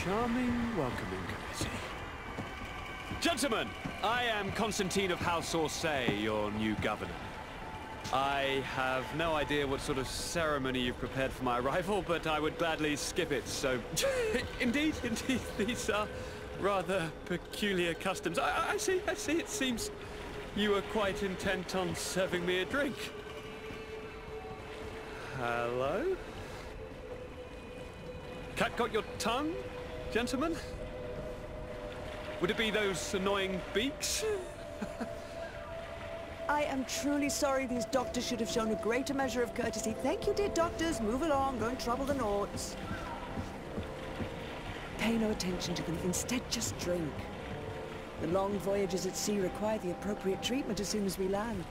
charming, welcoming committee. Gentlemen, I am Constantine of House Orsay, your new governor. I have no idea what sort of ceremony you've prepared for my arrival, but I would gladly skip it, so... Indeed, these are rather peculiar customs. I see, it seems you were quite intent on serving me a drink. Hello? Cat got your tongue, gentlemen? Would it be those annoying beaks? I am truly sorry. These doctors should have shown a greater measure of courtesy. Thank you, dear doctors. Move along. Don't trouble the Nauts. Pay no attention to them. Instead, just drink. The long voyages at sea require the appropriate treatment as soon as we land.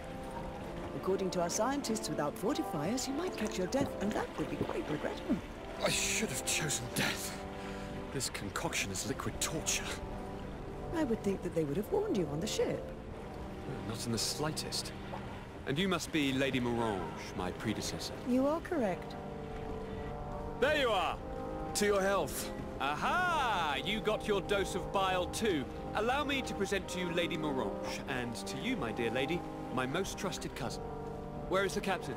According to our scientists, without fortifiers, you might catch your death, and that would be quite regrettable. I should have chosen death. This concoction is liquid torture. I would think that they would have warned you on the ship. Not in the slightest. And you must be Lady Morange, my predecessor. You are correct. There you are! To your health. Aha! You got your dose of bile too. Allow me to present to you Lady Morange, and to you, my dear lady, my most trusted cousin. Where is the captain?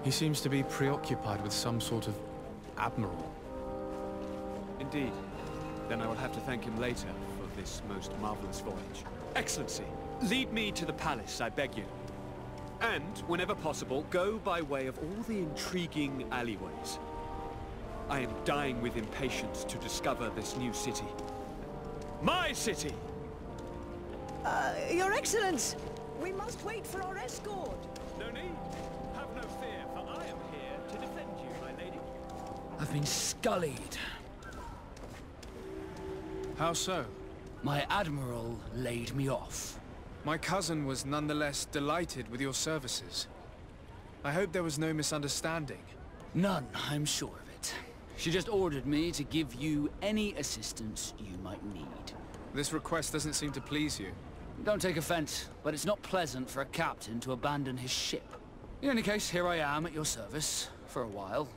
He seems to be preoccupied with some sort of admiral. Indeed. Then I will have to thank him later for this most marvelous voyage. Excellency, lead me to the palace, I beg you. And, whenever possible, go by way of all the intriguing alleyways. I am dying with impatience to discover this new city. My city! Your Excellence! We must wait for our escort! No need. Have no fear, for I am here to defend you, my lady. I've been scullied. How so? My admiral laid me off. My cousin was nonetheless delighted with your services. I hope there was no misunderstanding. None, I'm sure of it. She just ordered me to give you any assistance you might need. This request doesn't seem to please you. Don't take offense, but it's not pleasant for a captain to abandon his ship. In any case, here I am at your service, for a while.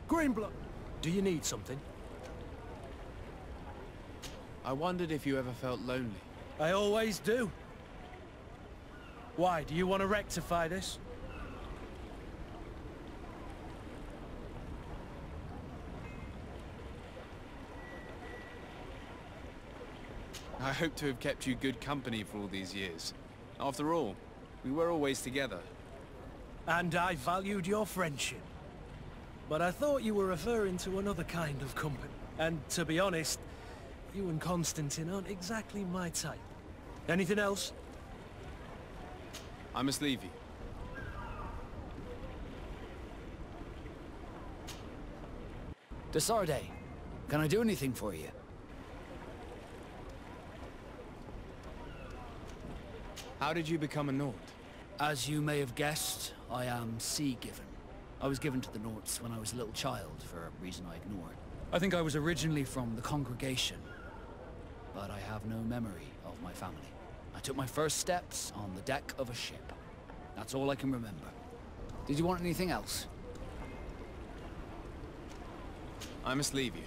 Greenblood, do you need something? I wondered if you ever felt lonely. I always do. Why, do you want to rectify this? I hope to have kept you good company for all these years. After all, we were always together. And I valued your friendship. But I thought you were referring to another kind of company. And to be honest, you and Constantine aren't exactly my type. Anything else? I must leave you. Desarde, can I do anything for you? How did you become a Nord? As you may have guessed, I am sea-given. I was given to the Nauts when I was a little child, for a reason I ignored. I think I was originally from the congregation, but I have no memory of my family. I took my first steps on the deck of a ship. That's all I can remember. Did you want anything else? I must leave you.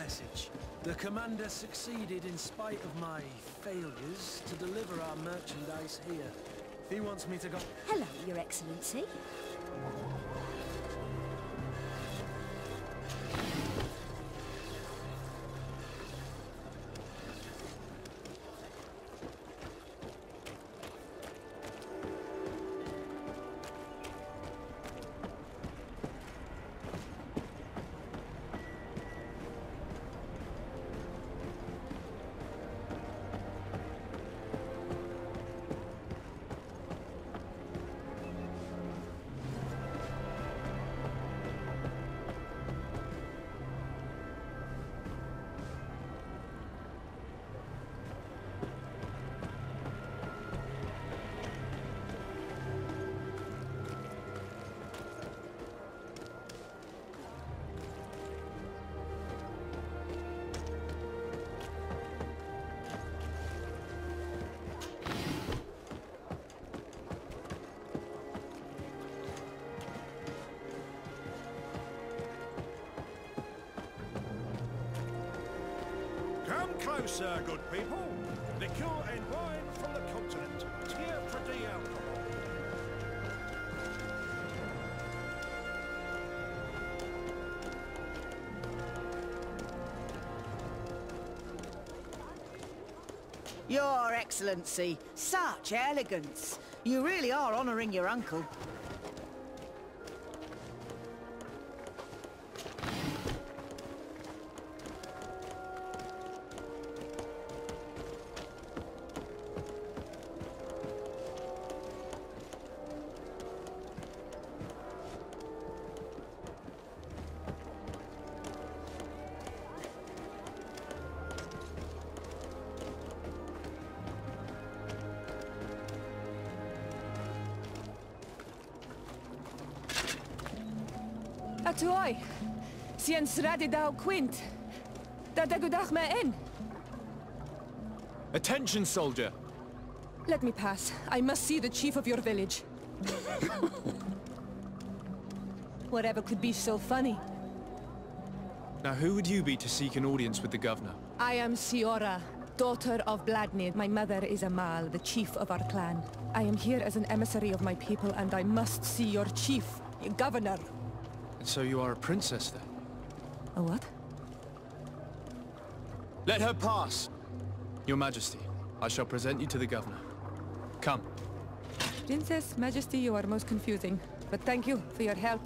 message. The commander succeeded in spite of my failures to deliver our merchandise here. If he wants me to go... Hello, Your Excellency. Come closer, good people. Liqueur and wine from the continent. Tier for the alcohol. Your Excellency, such elegance. You really are honouring your uncle. Atuoi, sien sradi dau quint. Da dagudach me in. Attention, soldier! Let me pass. I must see the chief of your village. Whatever could be so funny? Now who would you be to seek an audience with the governor? I am Siora, daughter of Bladnid. My mother is Amal, the chief of our clan. I am here as an emissary of my people, and I must see your chief, your governor. And so you are a princess, then? A what? Let her pass! Your Majesty, I shall present you to the governor. Come. Princess, Majesty, you are most confusing. But thank you for your help.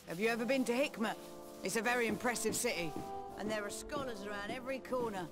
Have you ever been to Hikmet? It's a very impressive city, and there are scholars around every corner.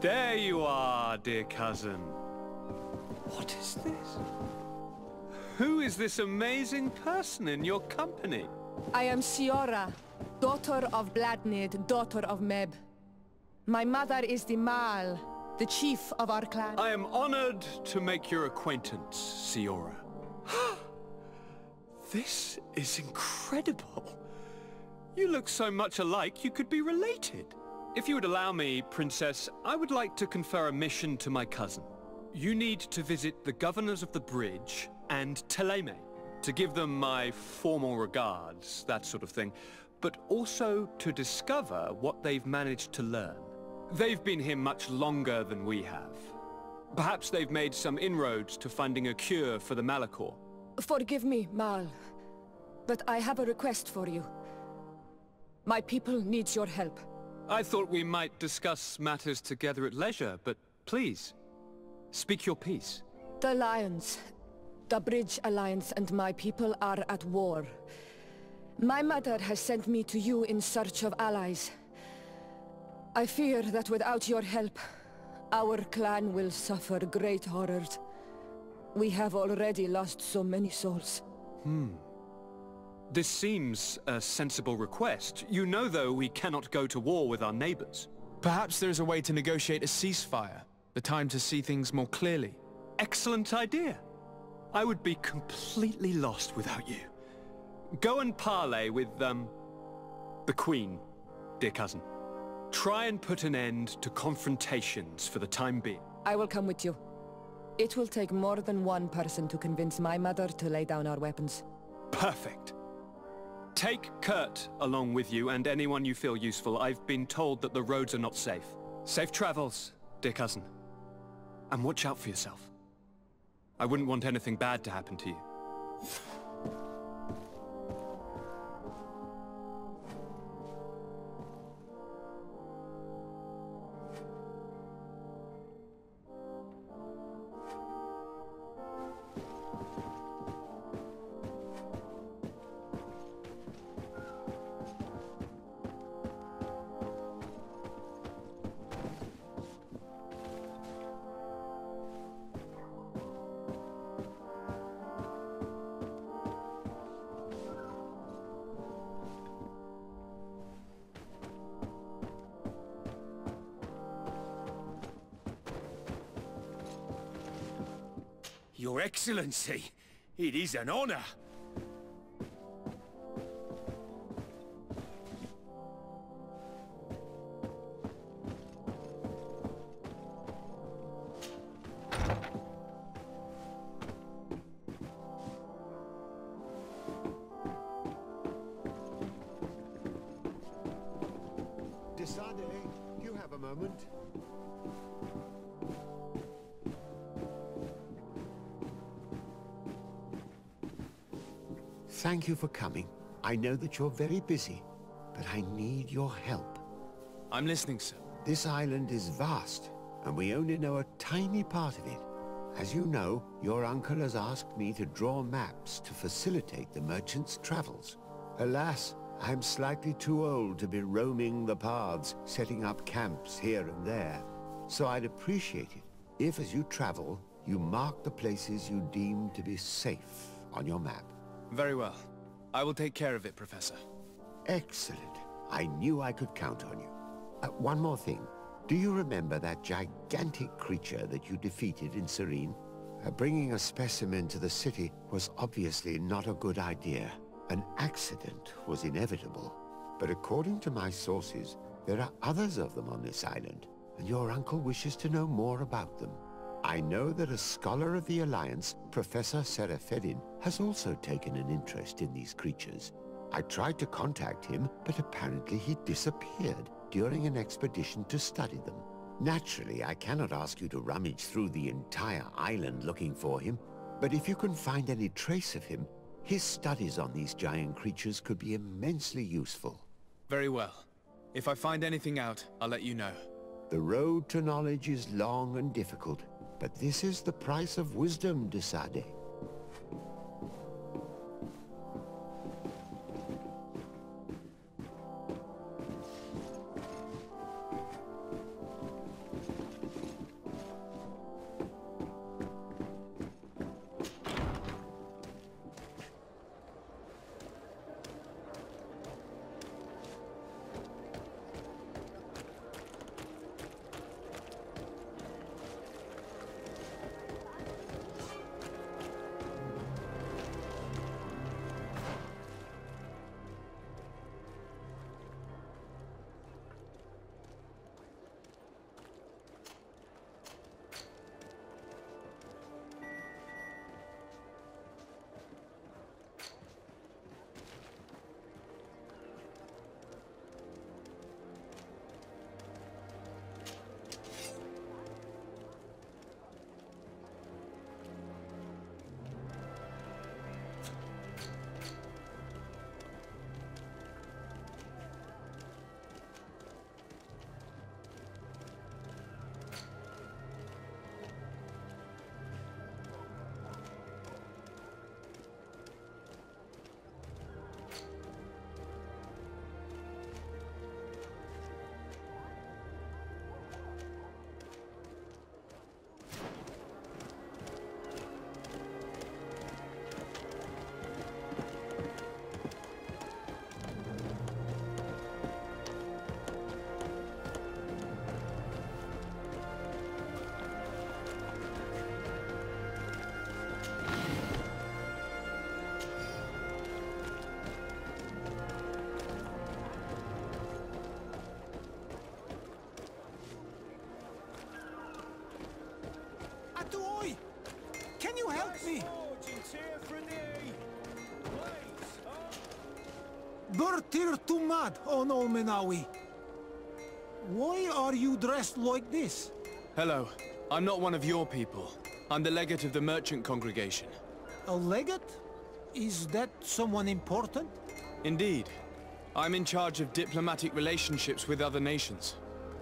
There you are, dear cousin. What is this? Who is this amazing person in your company? I am Siora, daughter of Bladnid, daughter of Meb. My mother is the Mal, the chief of our clan. I am honored to make your acquaintance, Siora. This is incredible. You look so much alike you could be related. If you would allow me, Princess, I would like to confer a mission to my cousin. You need to visit the governors of the bridge and Teleme to give them my formal regards, that sort of thing, but also to discover what they've managed to learn. They've been here much longer than we have. Perhaps they've made some inroads to finding a cure for the Malachor. Forgive me, Mal, but I have a request for you. My people needs your help. I thought we might discuss matters together at leisure, but please, speak your piece. The Alliance, the Bridge Alliance and my people are at war. My mother has sent me to you in search of allies. I fear that without your help, our clan will suffer great horrors. We have already lost so many souls. This seems a sensible request. You know, though, we cannot go to war with our neighbors. Perhaps there is a way to negotiate a ceasefire. The time to see things more clearly. Excellent idea. I would be completely lost without you. Go and parley with, the Queen, dear cousin. Try and put an end to confrontations for the time being. I will come with you. It will take more than one person to convince my mother to lay down our weapons. Perfect. Take Kurt along with you and anyone you feel useful. I've been told that the roads are not safe. Safe travels, dear cousin. And watch out for yourself. I wouldn't want anything bad to happen to you. Your Excellency, it is an honor. Decidedly, do you have a moment? Thank you for coming. I know that you're very busy, but I need your help. I'm listening, sir. This island is vast, and we only know a tiny part of it. As you know, your uncle has asked me to draw maps to facilitate the merchants' travels. Alas, I'm slightly too old to be roaming the paths, setting up camps here and there. So I'd appreciate it if, as you travel, you mark the places you deem to be safe on your map. Very well. I will take care of it, Professor. Excellent. I knew I could count on you. One more thing. Do you remember that gigantic creature that you defeated in Serene? Bringing a specimen to the city was obviously not a good idea. An accident was inevitable. But according to my sources, there are others of them on this island, and your uncle wishes to know more about them. I know that a scholar of the Alliance, Professor Serafedin, has also taken an interest in these creatures. I tried to contact him, but apparently he disappeared during an expedition to study them. Naturally, I cannot ask you to rummage through the entire island looking for him, but if you can find any trace of him, his studies on these giant creatures could be immensely useful. Very well. If I find anything out, I'll let you know. The road to knowledge is long and difficult, but this is the price of wisdom, de Sade. help me? Bertir Tumad on Olmenawi. Why are you dressed like this? Hello. I'm not one of your people. I'm the legate of the merchant congregation. A legate? Is that someone important? Indeed. I'm in charge of diplomatic relationships with other nations.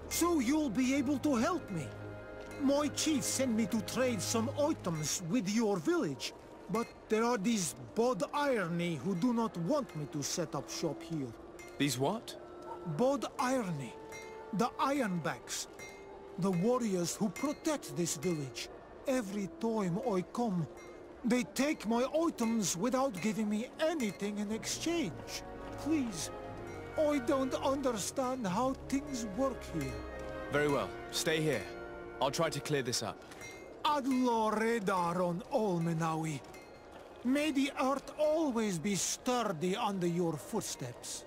So you'll be able to help me. My chief sent me to trade some items with your village, but there are these Bod Irony who do not want me to set up shop here. These what? Bod Irony. The Ironbacks. The warriors who protect this village. Every time I come, they take my items without giving me anything in exchange. Please, I don't understand how things work here. Very well. Stay here. I'll try to clear this up. Adlo Redar on Olmenawi. May the earth always be sturdy under your footsteps.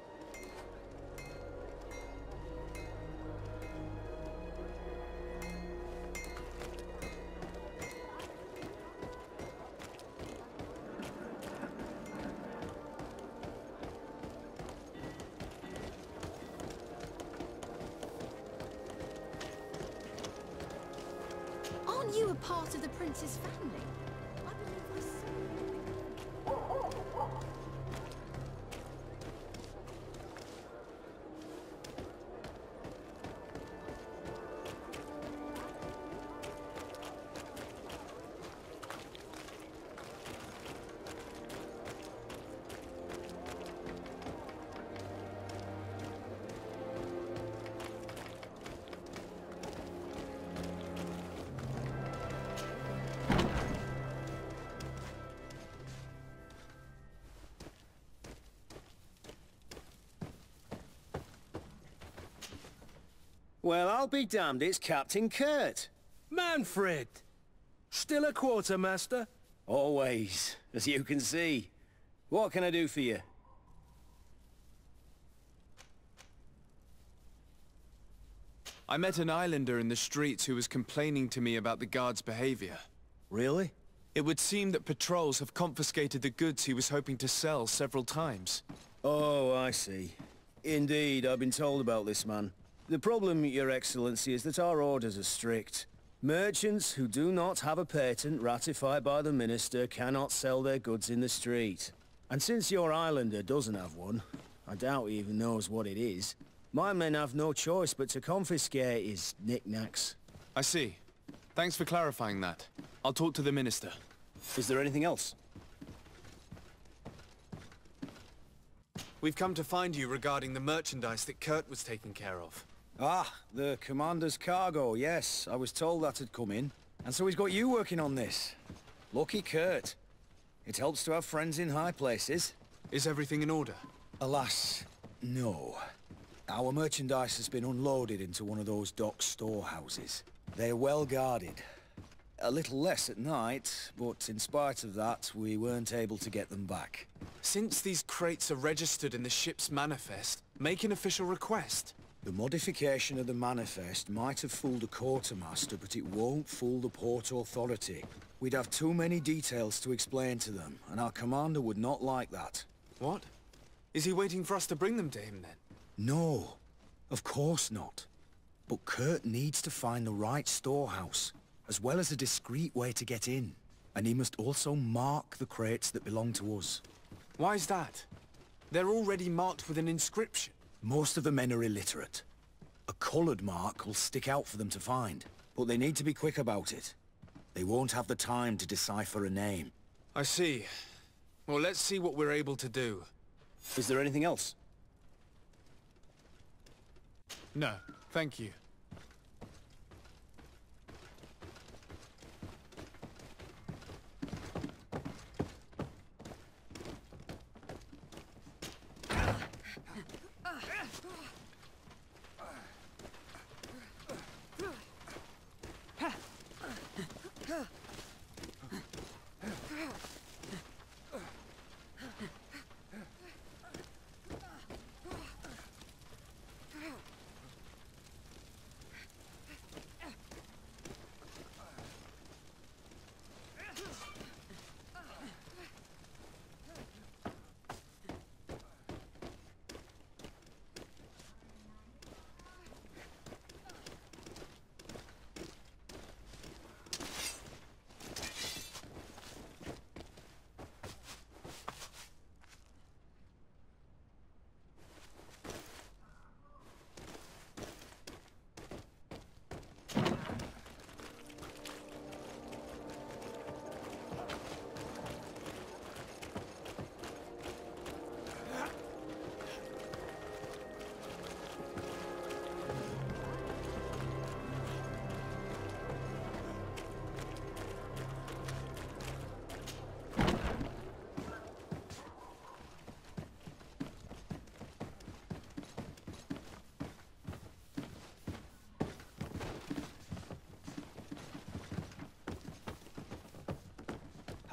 Aren't you a part of the prince's family? I believe I saw. Well, I'll be damned, it's Captain Kurt. Manfred! Still a quartermaster? Always, as you can see. What can I do for you? I met an islander in the streets who was complaining to me about the guard's behavior. Really? It would seem that patrols have confiscated the goods he was hoping to sell several times. Oh, I see. Indeed, I've been told about this man. The problem, Your Excellency, is that our orders are strict. Merchants who do not have a patent ratified by the Minister cannot sell their goods in the street. And since your islander doesn't have one, I doubt he even knows what it is, my men have no choice but to confiscate his knickknacks. I see. Thanks for clarifying that. I'll talk to the Minister. Is there anything else? We've come to find you regarding the merchandise that Kurt was taking care of. Ah, the Commander's cargo, yes. I was told that had come in. And so he's got you working on this. Lucky Kurt. It helps to have friends in high places. Is everything in order? Alas, no. Our merchandise has been unloaded into one of those dock storehouses. They're well guarded. A little less at night, but in spite of that, we weren't able to get them back. Since these crates are registered in the ship's manifest, make an official request. The modification of the manifest might have fooled a quartermaster, but it won't fool the Port Authority. We'd have too many details to explain to them, and our commander would not like that. What? Is he waiting for us to bring them to him, then? No, of course not. But Kurt needs to find the right storehouse, as well as a discreet way to get in. And he must also mark the crates that belong to us. Why is that? They're already marked with an inscription. Most of the men are illiterate. A colored mark will stick out for them to find, but they need to be quick about it. They won't have the time to decipher a name. I see. Well, let's see what we're able to do. Is there anything else? No, thank you.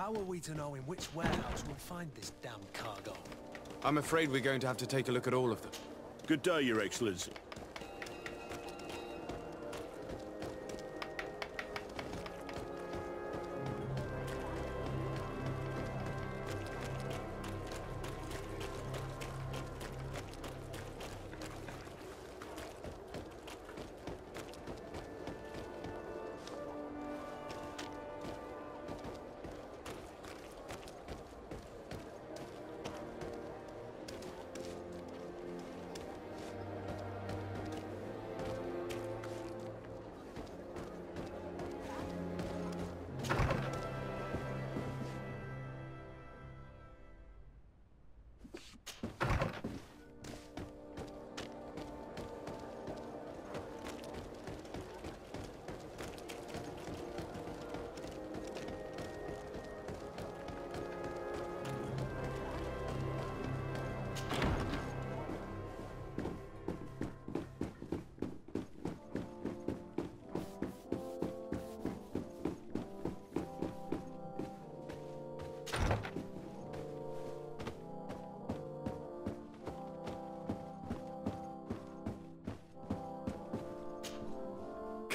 How are we to know in which warehouse we'll find this damn cargo? I'm afraid we're going to have to take a look at all of them. Good day, Your Excellency.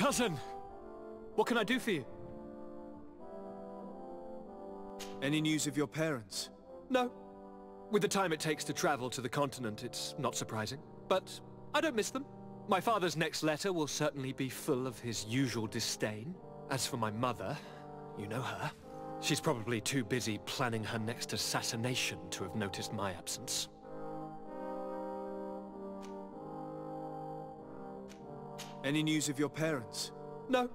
Cousin! What can I do for you? Any news of your parents? No. With the time it takes to travel to the continent, it's not surprising. But I don't miss them. My father's next letter will certainly be full of his usual disdain. As for my mother, you know her. She's probably too busy planning her next assassination to have noticed my absence. Any news of your parents? No.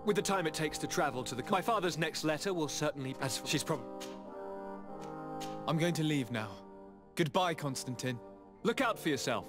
With the time it takes to travel to the... My father's next letter will certainly... She's probably... I'm going to leave now. Goodbye, Constantine. Look out for yourself.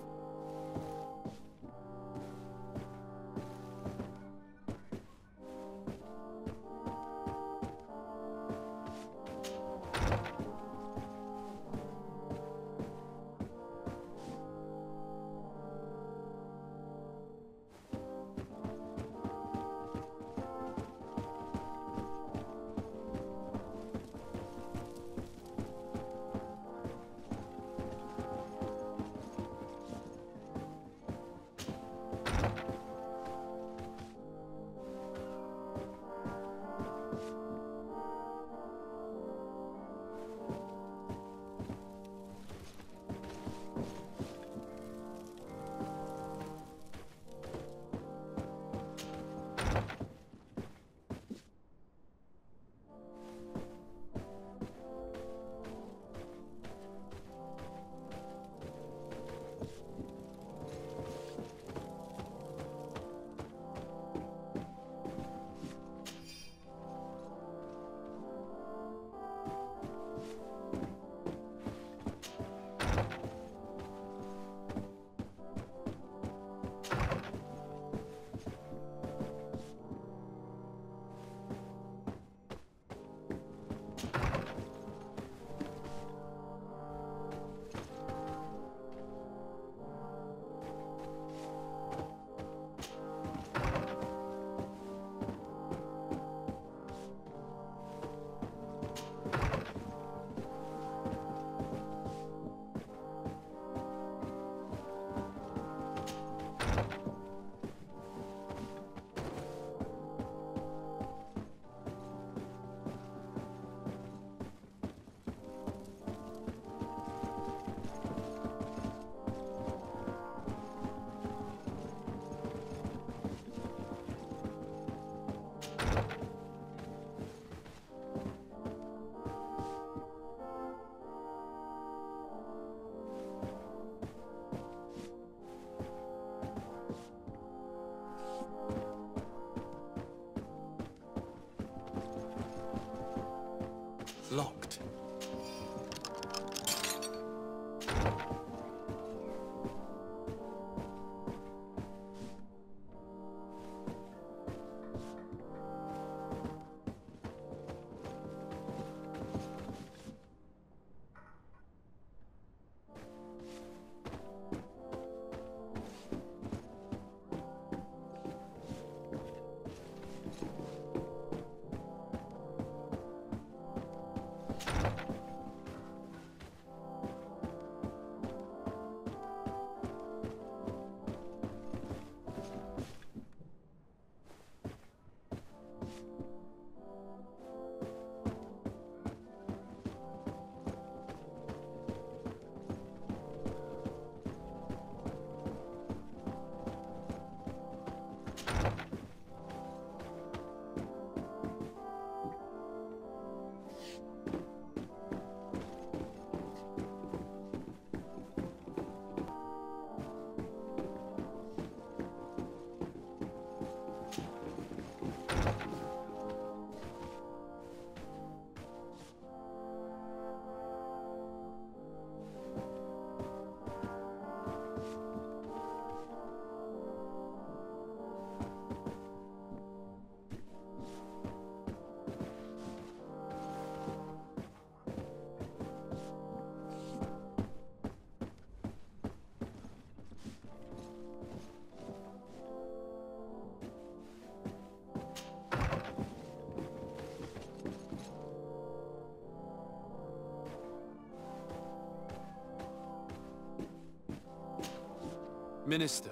Minister.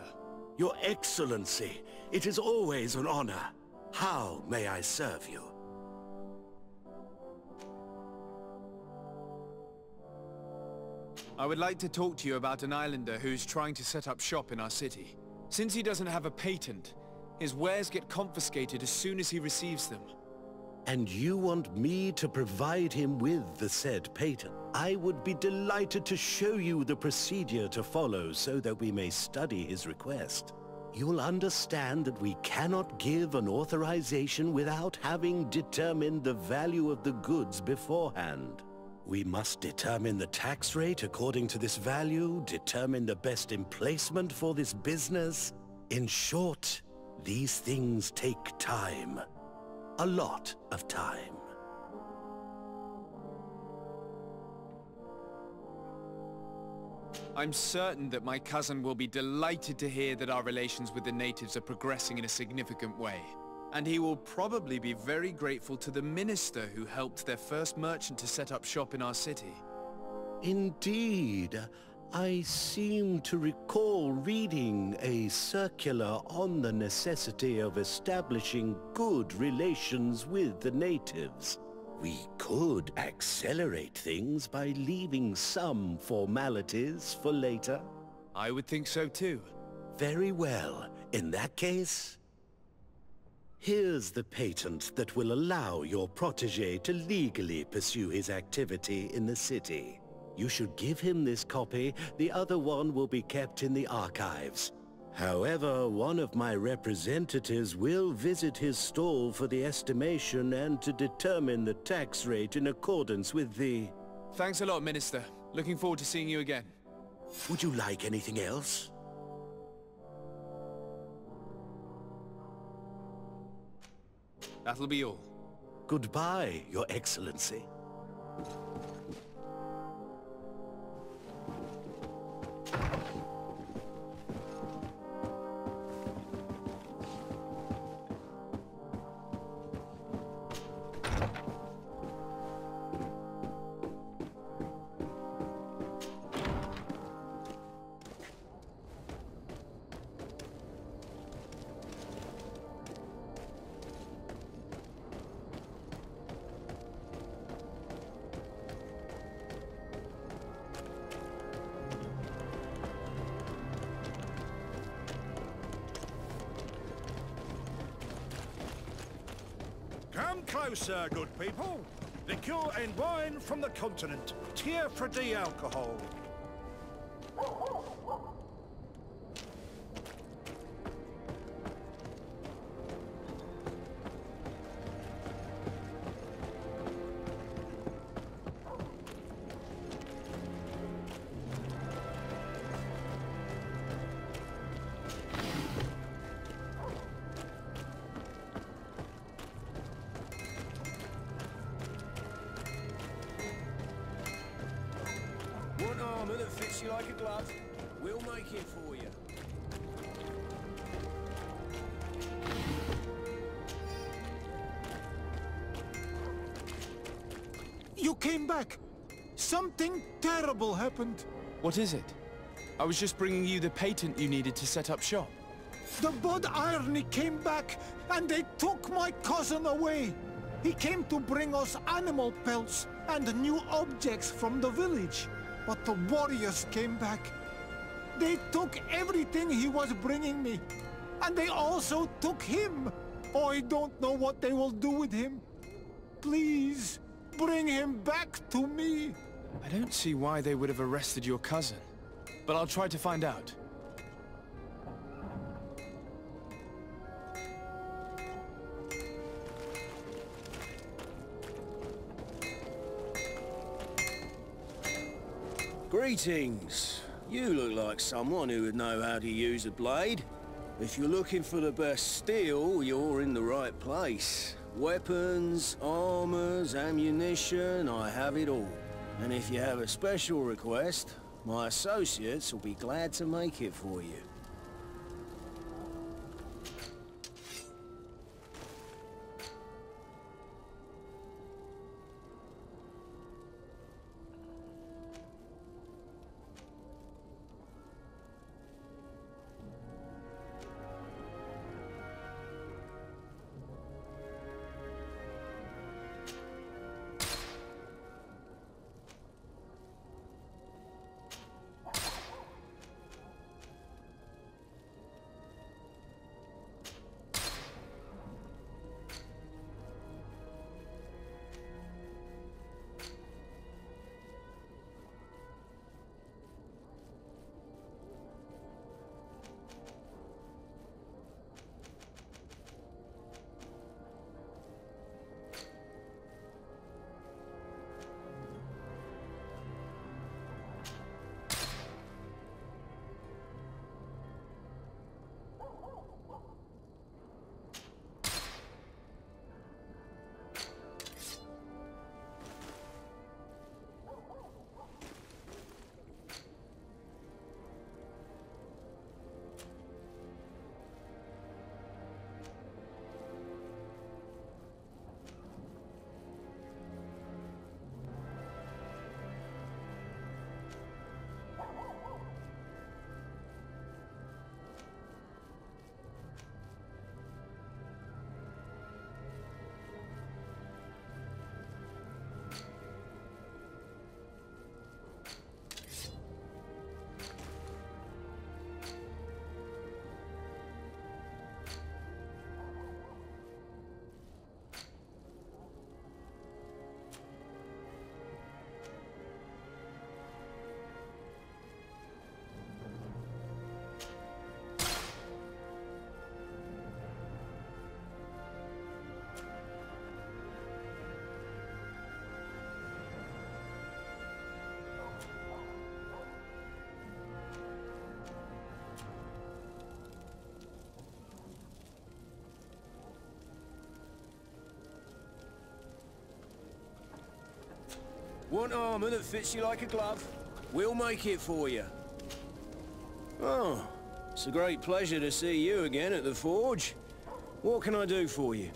Your Excellency, it is always an honor. How may I serve you? I would like to talk to you about an islander who's trying to set up shop in our city. Since he doesn't have a patent, his wares get confiscated as soon as he receives them. And you want me to provide him with the said patent? I would be delighted to show you the procedure to follow so that we may study his request. You'll understand that we cannot give an authorization without having determined the value of the goods beforehand. We must determine the tax rate according to this value, determine the best emplacement for this business. In short, these things take time. A lot of time. I'm certain that my cousin will be delighted to hear that our relations with the natives are progressing in a significant way. And he will probably be very grateful to the minister who helped their first merchant to set up shop in our city. Indeed. I seem to recall reading a circular on the necessity of establishing good relations with the natives. We could accelerate things by leaving some formalities for later. I would think so too. Very well. In that case, here's the patent that will allow your protege to legally pursue his activity in the city. You should give him this copy. The other one will be kept in the archives. However, one of my representatives will visit his stall for the estimation and to determine the tax rate in accordance with the... Thanks a lot, Minister. Looking forward to seeing you again. Would you like anything else? That'll be all. Goodbye, Your Excellency. Come closer, good people. Liqueur and wine from the continent. Tier for de-alcohol. Want armor that fits you like a glove? We'll make it for you. You came back! Something terrible happened! What is it? I was just bringing you the patent you needed to set up shop. The Blood Irony came back, and they took my cousin away! He came to bring us animal pelts and new objects from the village. But the warriors came back. They took everything he was bringing me. And they also took him. Oh, I don't know what they will do with him. Please, bring him back to me. I don't see why they would have arrested your cousin. But I'll try to find out. Greetings. You look like someone who would know how to use a blade. If you're looking for the best steel, you're in the right place. Weapons, armors, ammunition, I have it all. And if you have a special request, my associates will be glad to make it for you. Want armor that fits you like a glove? We'll make it for you. Oh, it's a great pleasure to see you again at the Forge. What can I do for you?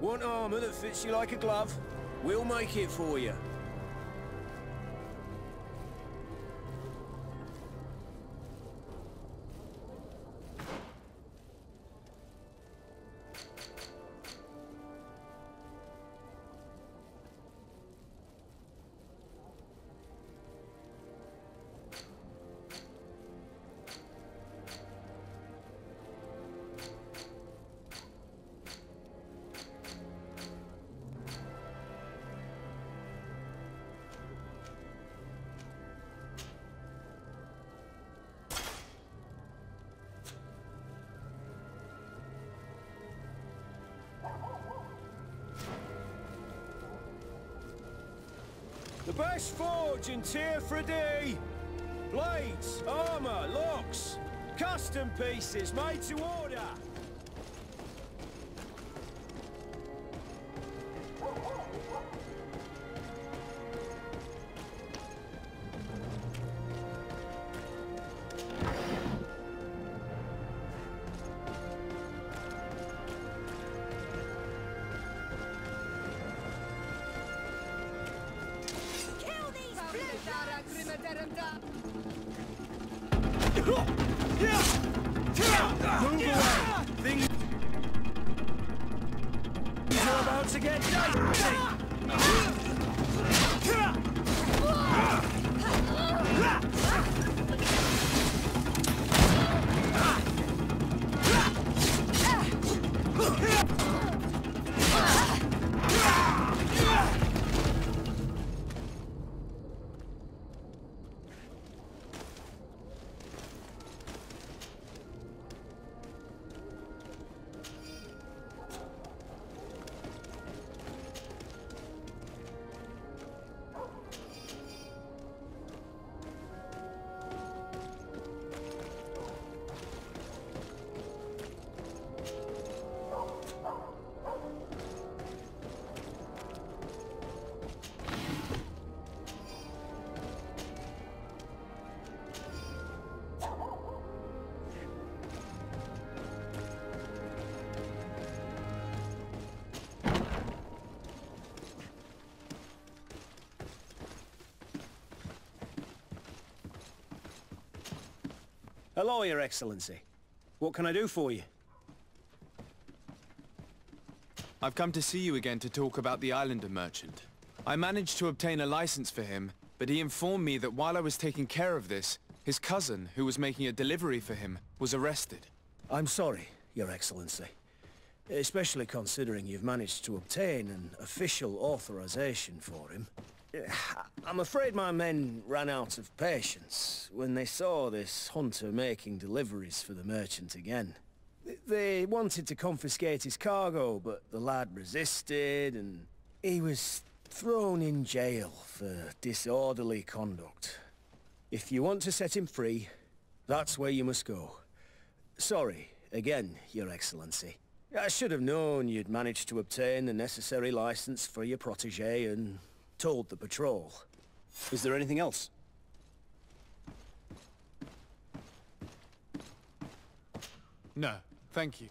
Want armor that fits you like a glove? We'll make it for you. The best forge in Tier 3D! Blades, armor, locks, custom pieces made to order! Move away! Things are about to get Hello, Your Excellency. What can I do for you? I've come to see you again to talk about the Islander merchant. I managed to obtain a license for him, but he informed me that while I was taking care of this, his cousin, who was making a delivery for him, was arrested. I'm sorry, Your Excellency. Especially considering you've managed to obtain an official authorization for him. I'm afraid my men ran out of patience when they saw this hunter making deliveries for the merchant again. They wanted to confiscate his cargo, but the lad resisted and he was thrown in jail for disorderly conduct. If you want to set him free, that's where you must go. Sorry, again, Your Excellency. I should have known you'd managed to obtain the necessary license for your protégé and told the patrol. Is there anything else? No, thank you.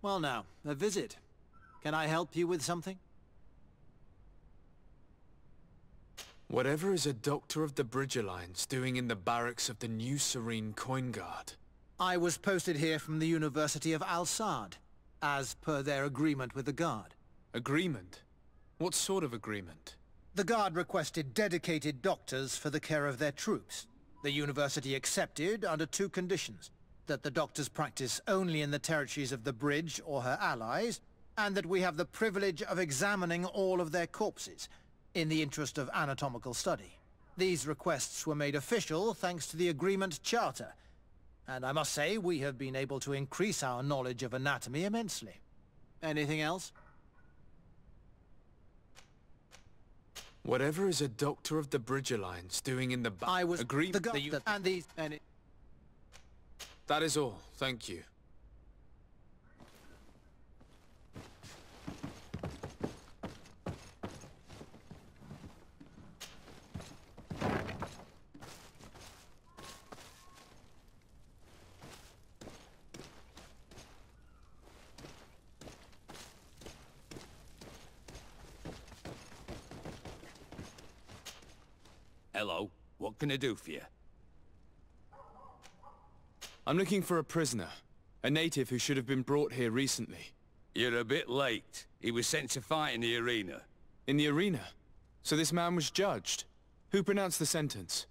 Well now, a visit. Can I help you with something? Whatever is a doctor of the Bridge Alliance doing in the barracks of the new Serene Coin Guard? I was posted here from the University of Al-Sad, as per their agreement with the Guard. Agreement? What sort of agreement? The Guard requested dedicated doctors for the care of their troops. The University accepted under two conditions: that the doctors practice only in the territories of the Bridge or her allies, and that we have the privilege of examining all of their corpses, in the interest of anatomical study. These requests were made official thanks to the Agreement Charter, and I must say we have been able to increase our knowledge of anatomy immensely. Anything else? Whatever is a doctor of the Bridge Alliance doing in the I was agreement the Guard and these and it. That is all, thank you. Hello, what can I do for you? I'm looking for a prisoner. A native who should have been brought here recently. You're a bit late. He was sent to fight in the arena. In the arena? So this man was judged? Who pronounced the sentence?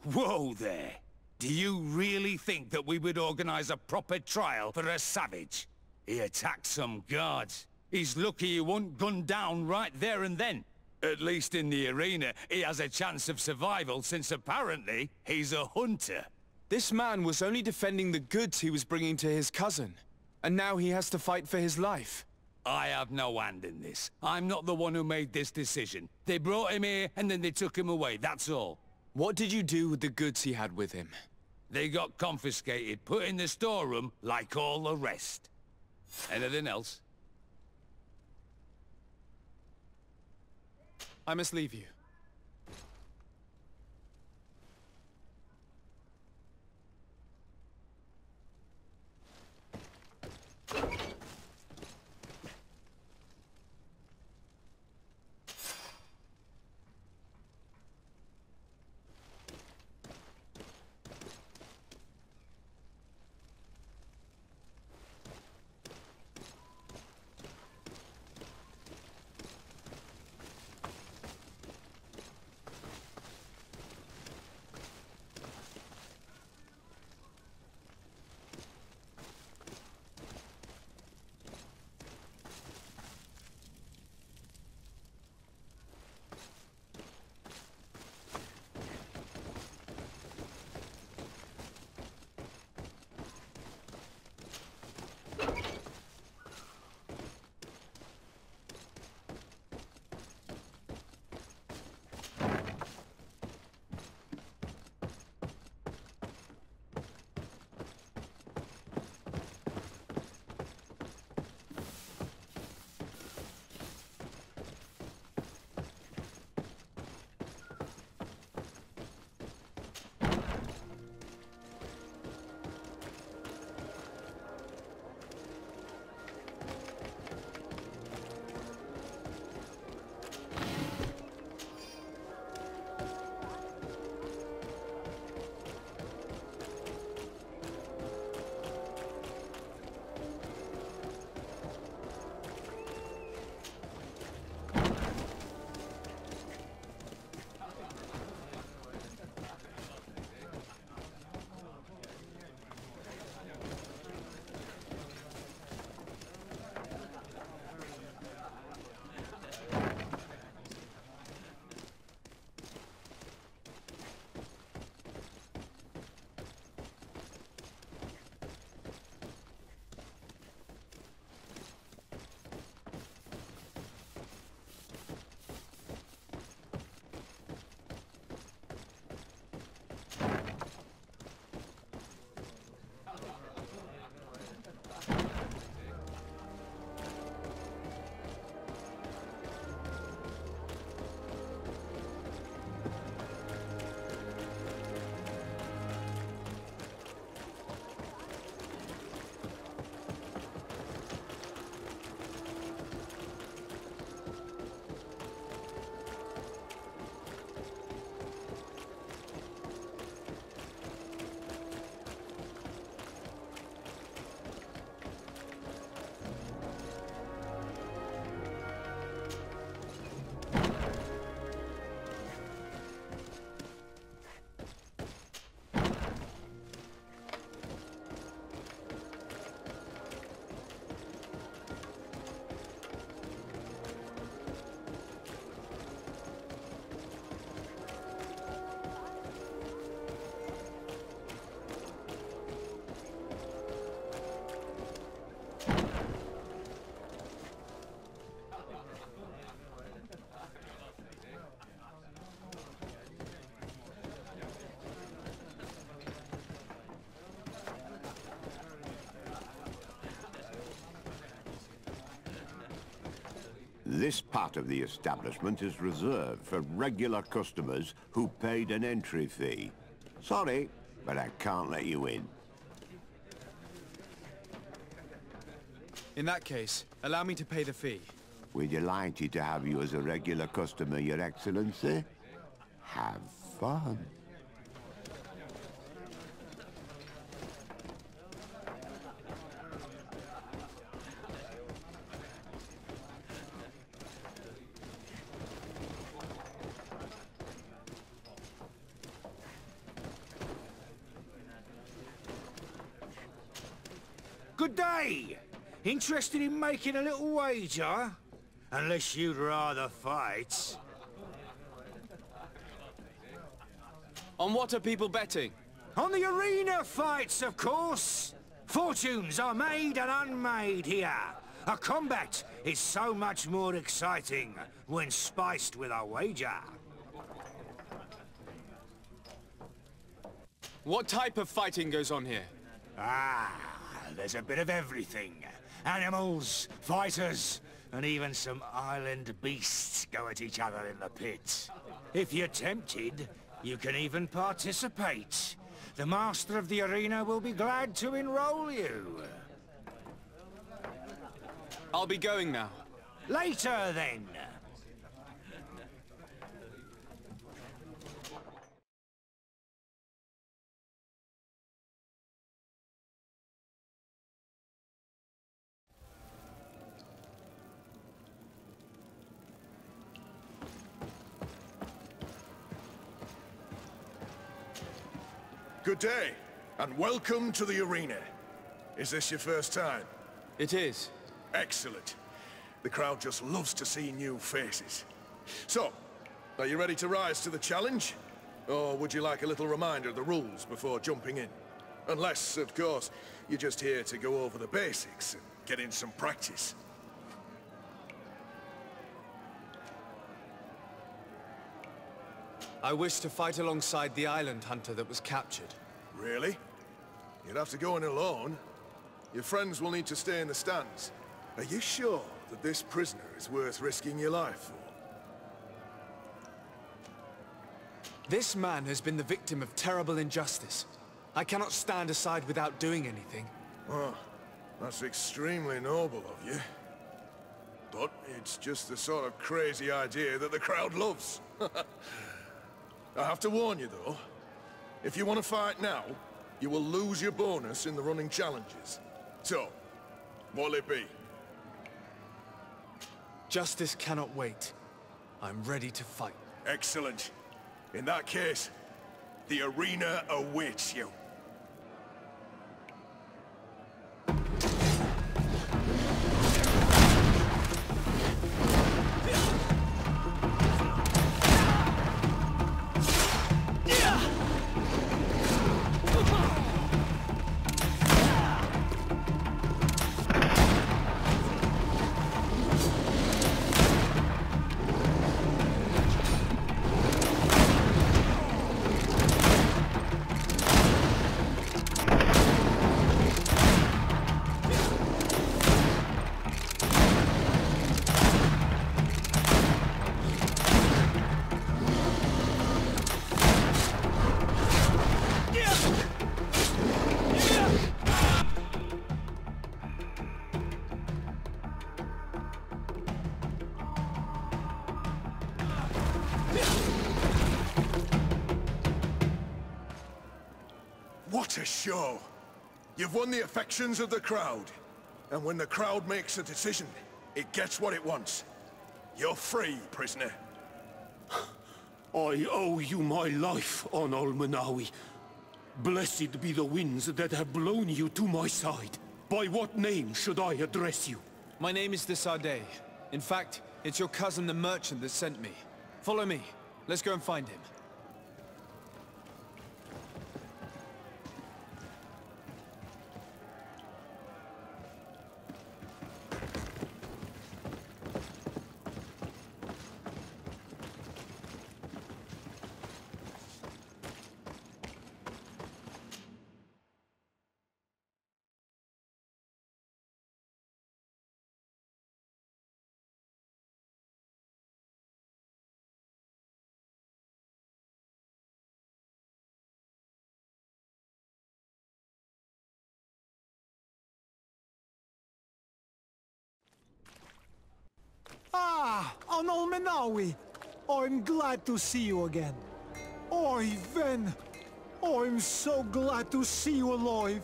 Whoa there! Do you really think that we would organize a proper trial for a savage? He attacked some guards. He's lucky he wasn't gunned down right there and then. At least in the arena, he has a chance of survival since apparently he's a hunter. This man was only defending the goods he was bringing to his cousin. And now he has to fight for his life. I have no hand in this. I'm not the one who made this decision. They brought him here and then they took him away, that's all. What did you do with the goods he had with him? They got confiscated, put in the storeroom like all the rest. Anything else? I must leave you. This part of the establishment is reserved for regular customers who paid an entry fee. Sorry, but I can't let you in. In that case, allow me to pay the fee. We're delighted to have you as a regular customer, Your Excellency. Have fun. Good day! Interested in making a little wager? Unless you'd rather fight. On what are people betting? On the arena fights, of course! Fortunes are made and unmade here. A combat is so much more exciting when spiced with a wager. What type of fighting goes on here? Ah, there's a bit of everything. Animals, fighters, and even some island beasts go at each other in the pit. If you're tempted, you can even participate. The master of the arena will be glad to enroll you. I'll be going now. Later, then. Good day, and welcome to the arena. Is this your first time? It is. Excellent. The crowd just loves to see new faces. So, are you ready to rise to the challenge? Or would you like a little reminder of the rules before jumping in? Unless, of course, you're just here to go over the basics and get in some practice. I wish to fight alongside the island hunter that was captured. Really? You'd have to go in alone. Your friends will need to stay in the stands. Are you sure that this prisoner is worth risking your life for? This man has been the victim of terrible injustice. I cannot stand aside without doing anything. Oh, that's extremely noble of you. But it's just the sort of crazy idea that the crowd loves. I have to warn you, though. If you want to fight now, you will lose your bonus in the running challenges. So, what'll it be? Justice cannot wait. I'm ready to fight. Excellent. In that case, the arena awaits you. What a show! You've won the affections of the crowd. And when the crowd makes a decision, it gets what it wants. You're free, prisoner. I owe you my life, Onol Manawi. Blessed be the winds that have blown you to my side. By what name should I address you? My name is the Sade. In fact, it's your cousin the merchant that sent me. Follow me. Let's go and find him. Ah, Onol Menawi. I'm glad to see you again. Oi, Ven. I'm so glad to see you alive.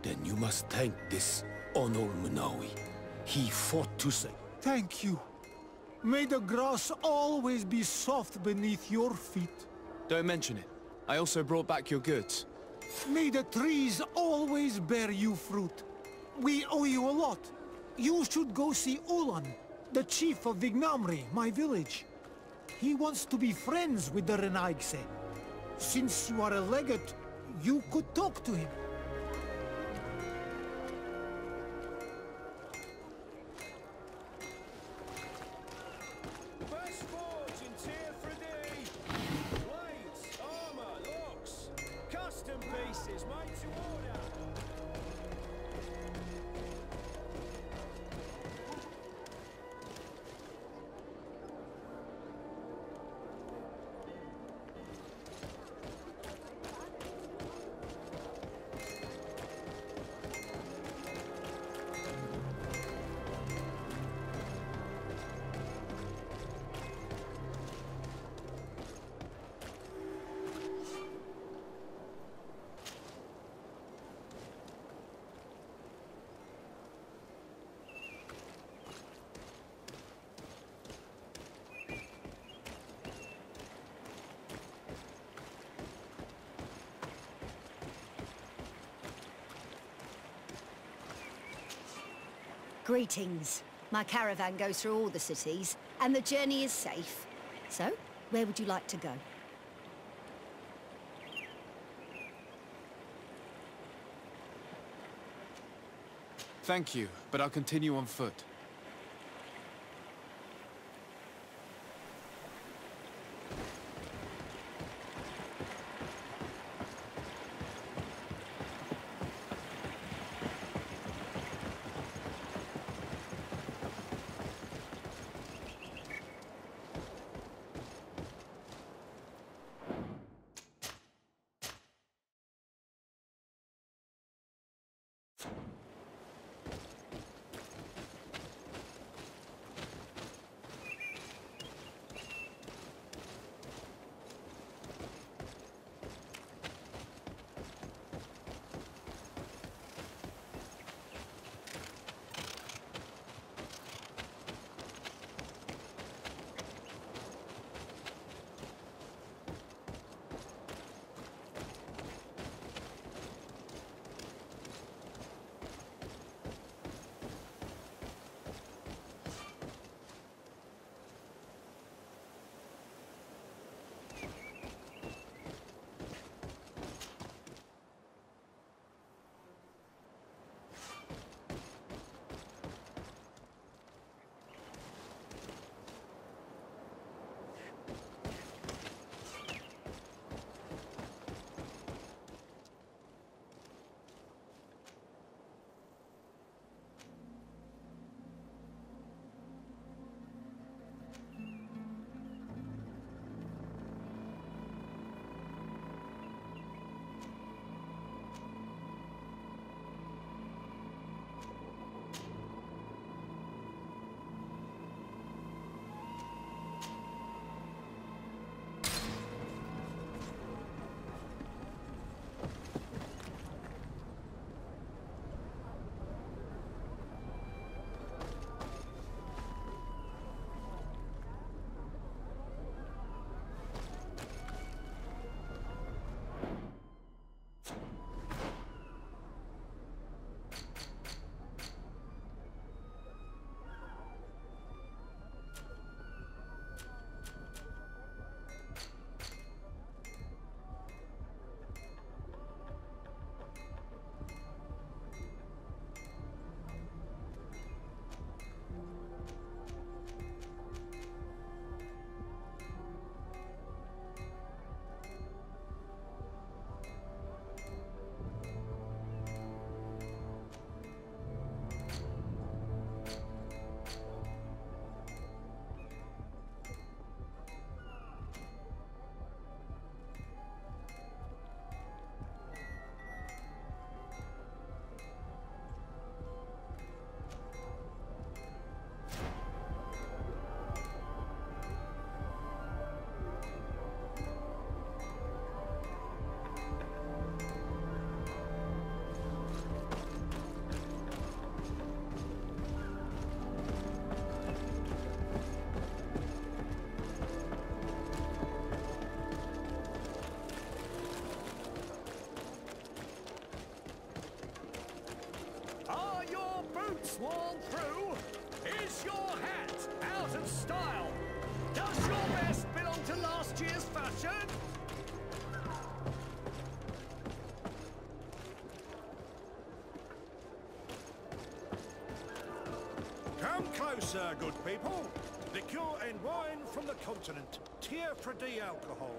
Then you must thank this Onol Manawi. He fought to save. Thank you. May the grass always be soft beneath your feet. Don't mention it. I also brought back your goods. May the trees always bear you fruit. We owe you a lot. You should go see Ulan, the chief of Vignamri, my village. He wants to be friends with the Renaigse. Since you are a legate, you could talk to him. Greetings. My caravan goes through all the cities, and the journey is safe. So, where would you like to go? Thank you, but I'll continue on foot. sworn through? Is your hat out of style? Does your vest belong to last year's fashion? Come closer, good people. Liqueur and wine from the continent. Tier for D alcohol.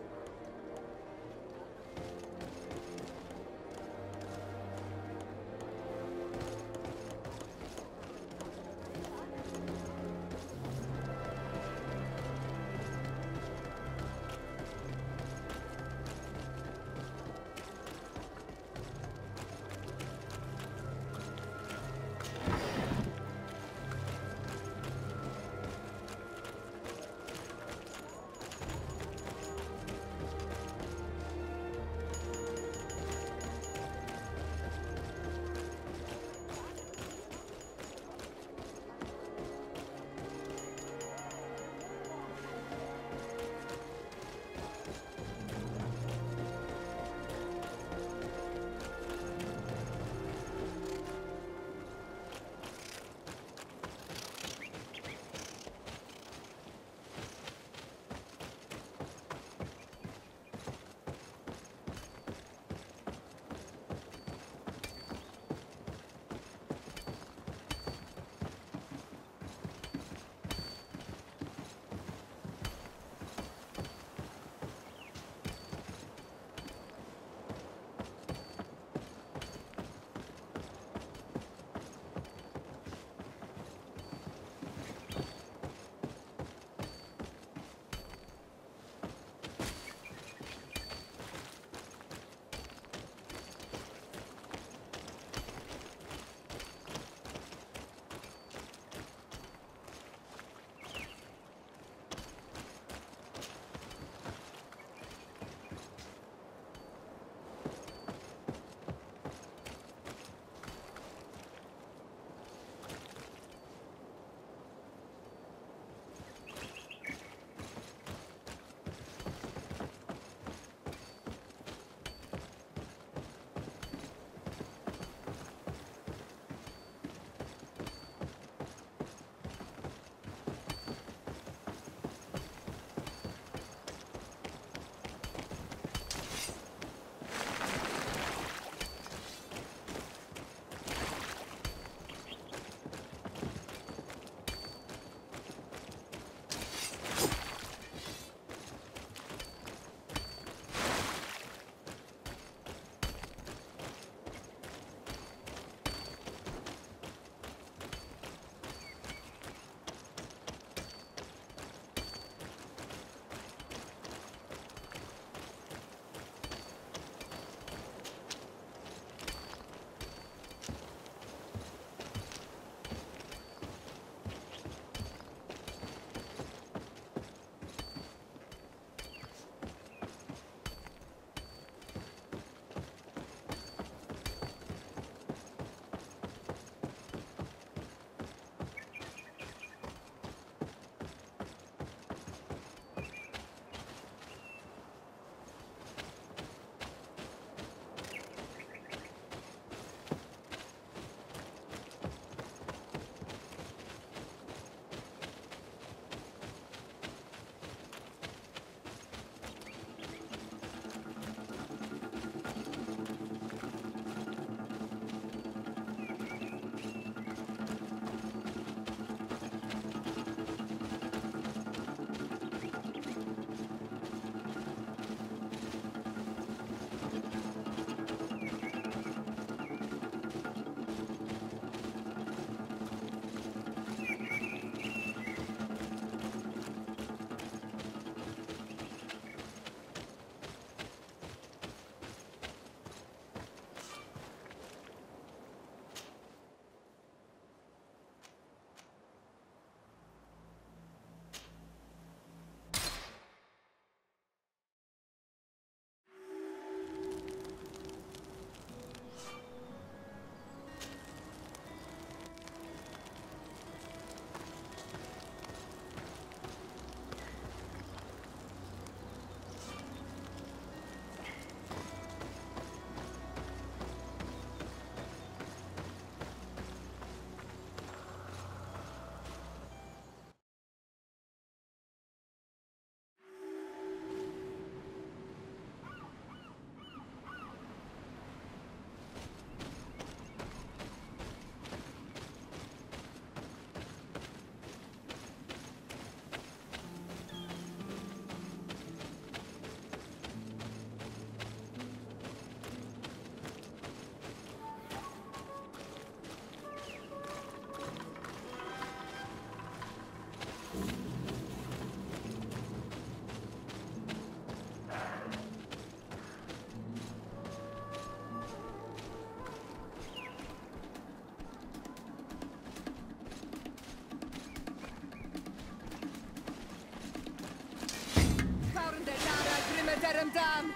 dam!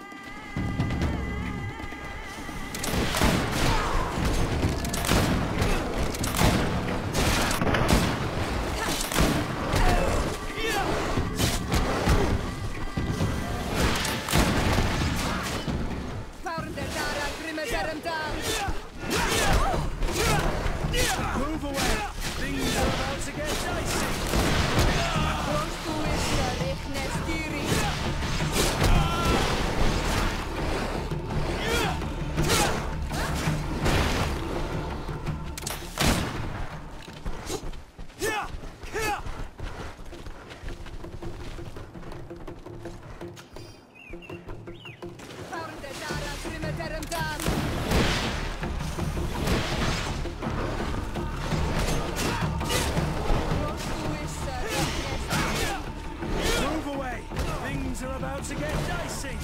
Move away! Things are about to get dicey! Move away! Things are about to get dicey!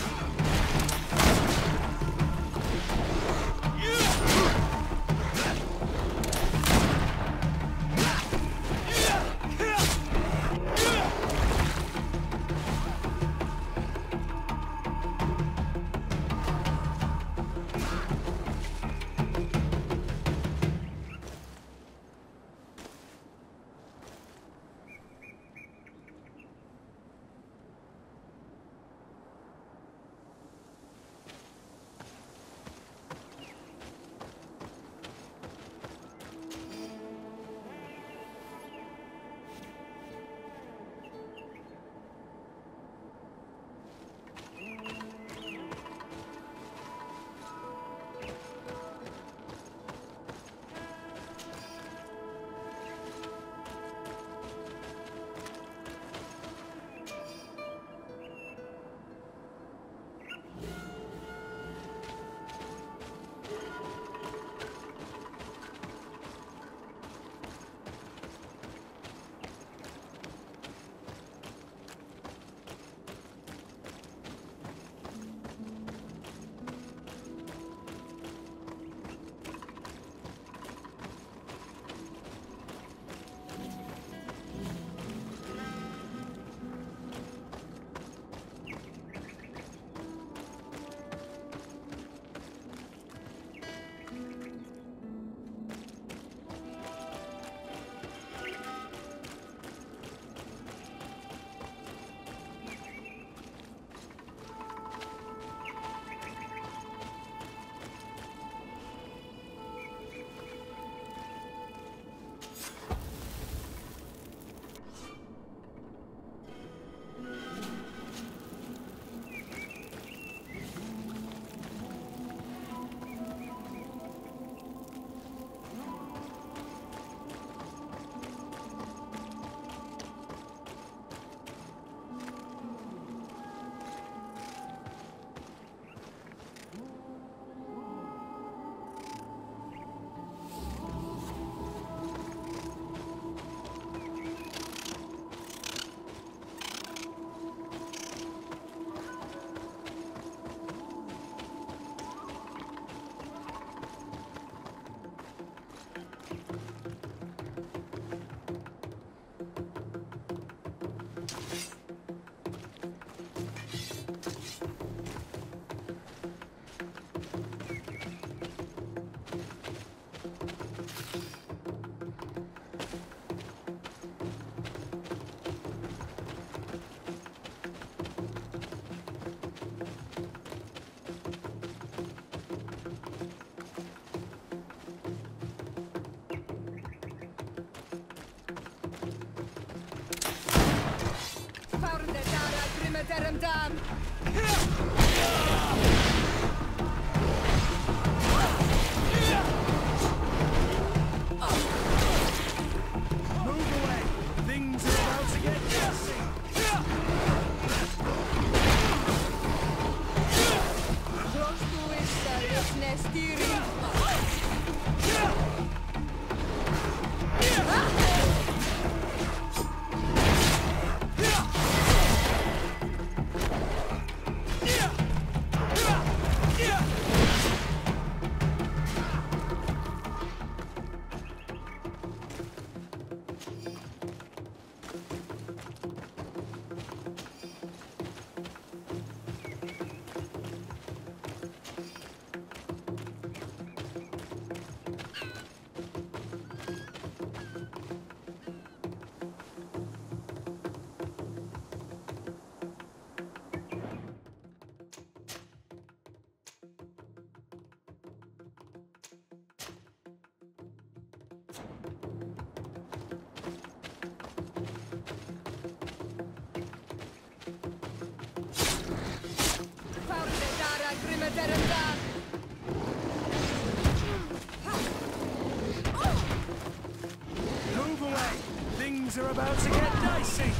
Dam! Move away! Things are about to get dicey! Yeah! Move away! Things are about to get dicey!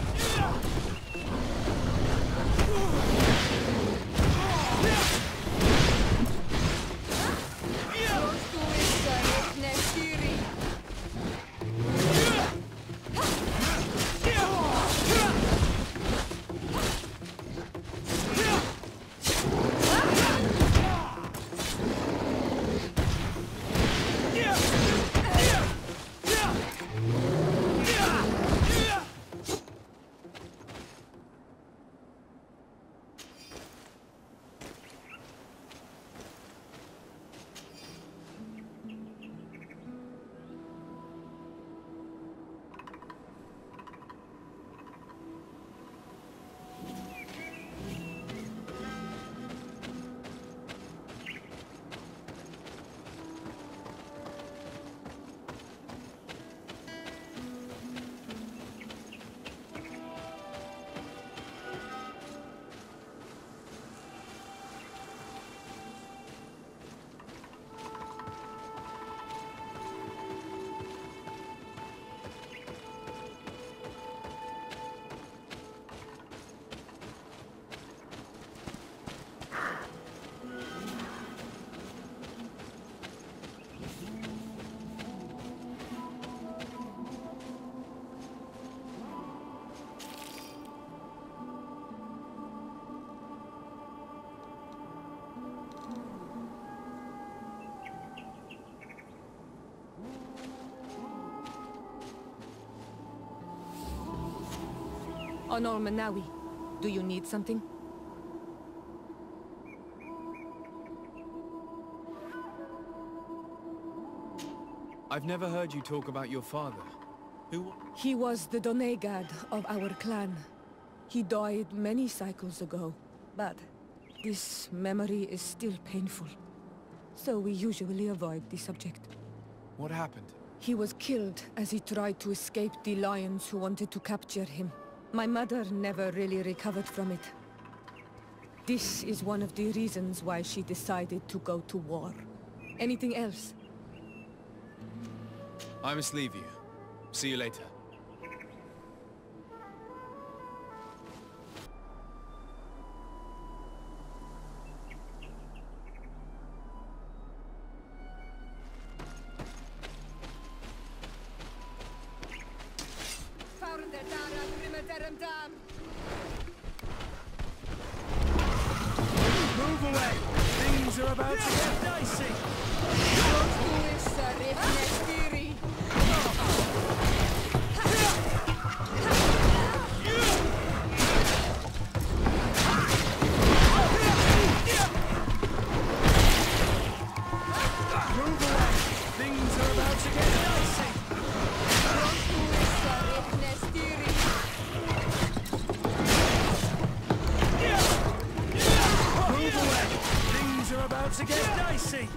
Honor Manawi, do you need something? I've never heard you talk about your father. Who? He was the Donegad of our clan. He died many cycles ago, but this memory is still painful. So we usually avoid the subject. What happened? He was killed as he tried to escape the lions who wanted to capture him. My mother never really recovered from it. This is one of the reasons why she decided to go to war. Anything else? I must leave you. See you later. Move away! Things are about to get dicey! To get dicey.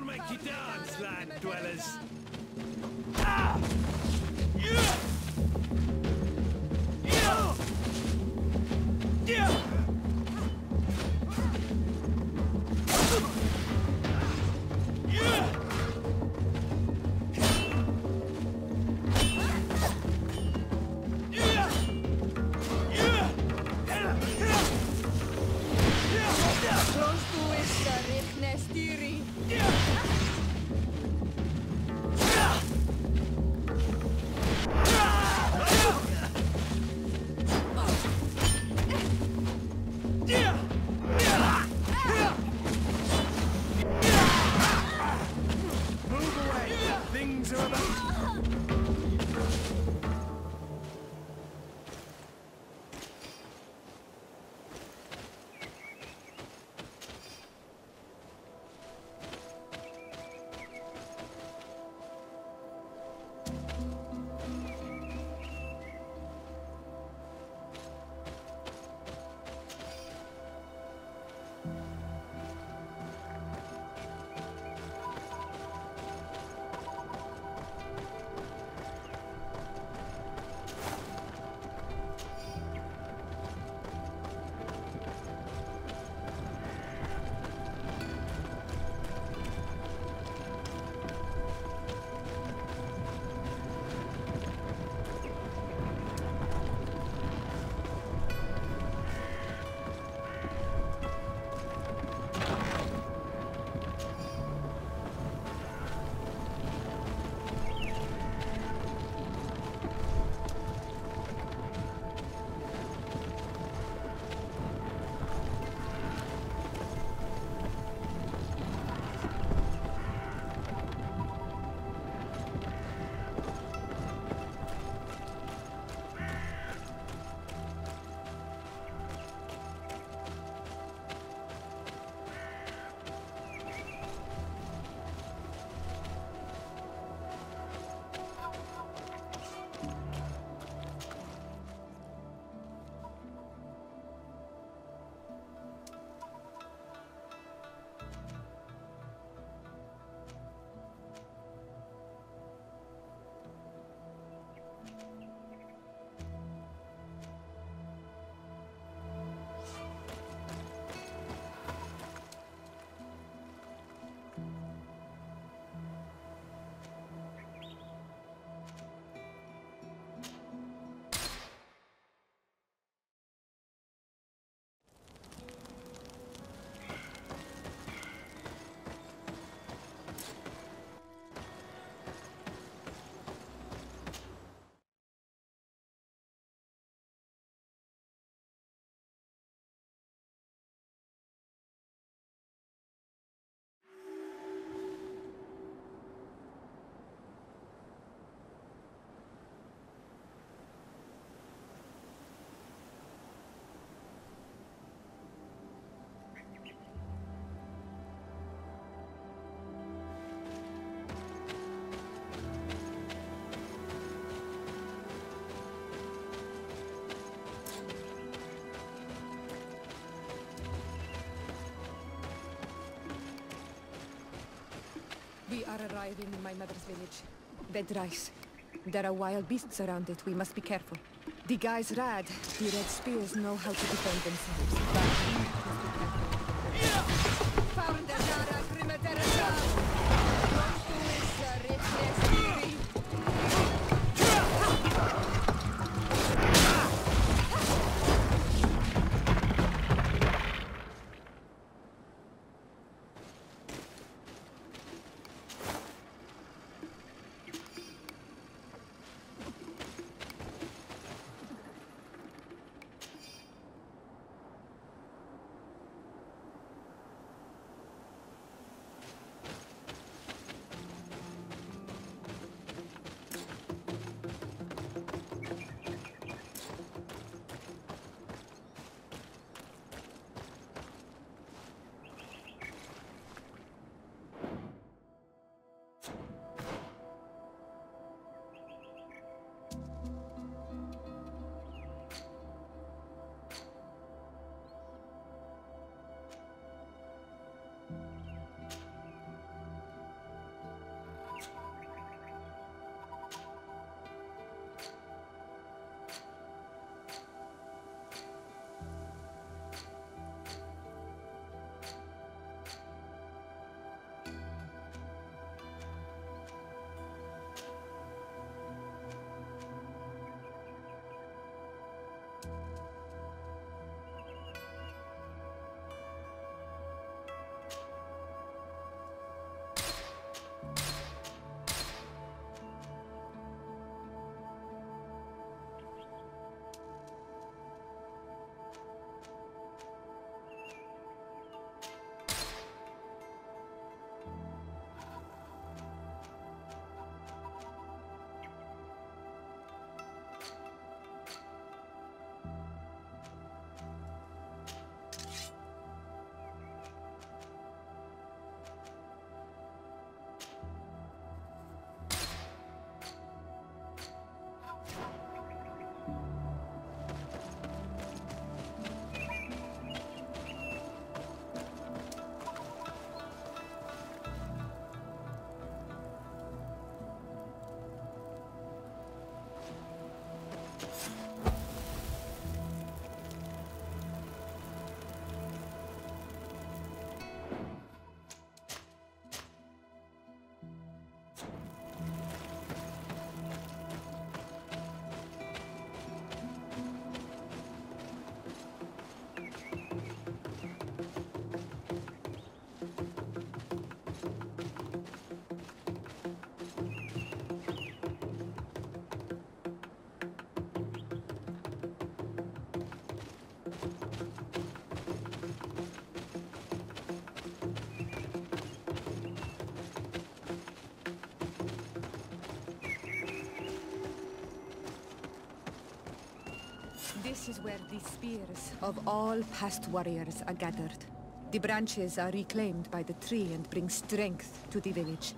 make you dance, land dwellers. Ah! Yeah! Yeah! Yeah! We are arriving in my mother's village. Bed rice. There are wild beasts around it. We must be careful. The guys rad. The red spears know how to defend themselves. Found the Nara Primaterra. This is where the spears of all past warriors are gathered. The branches are reclaimed by the tree and bring strength to the village.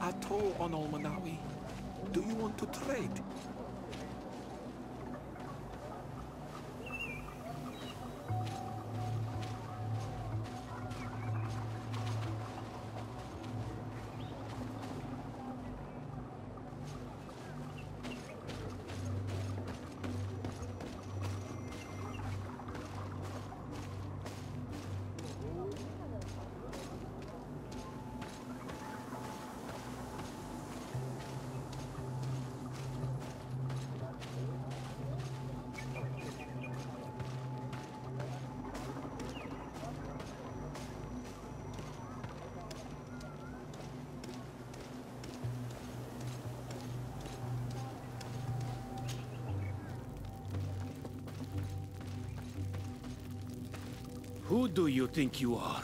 Ato on Olmanawi, do you want to trade? Who do you think you are?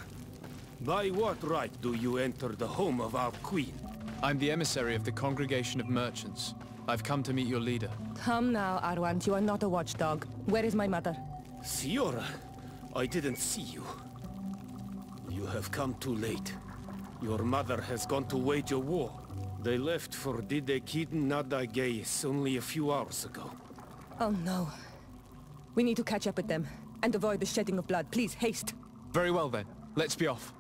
By what right do you enter the home of our queen? I'm the emissary of the Congregation of Merchants. I've come to meet your leader. Come now, Arwant. You are not a watchdog. Where is my mother? Siora, I didn't see you. You have come too late. Your mother has gone to wage a war. They left for Didekidin Nadagais only a few hours ago. Oh no. We need to catch up with them. And avoid the shedding of blood. Please, haste. Very well then. Let's be off.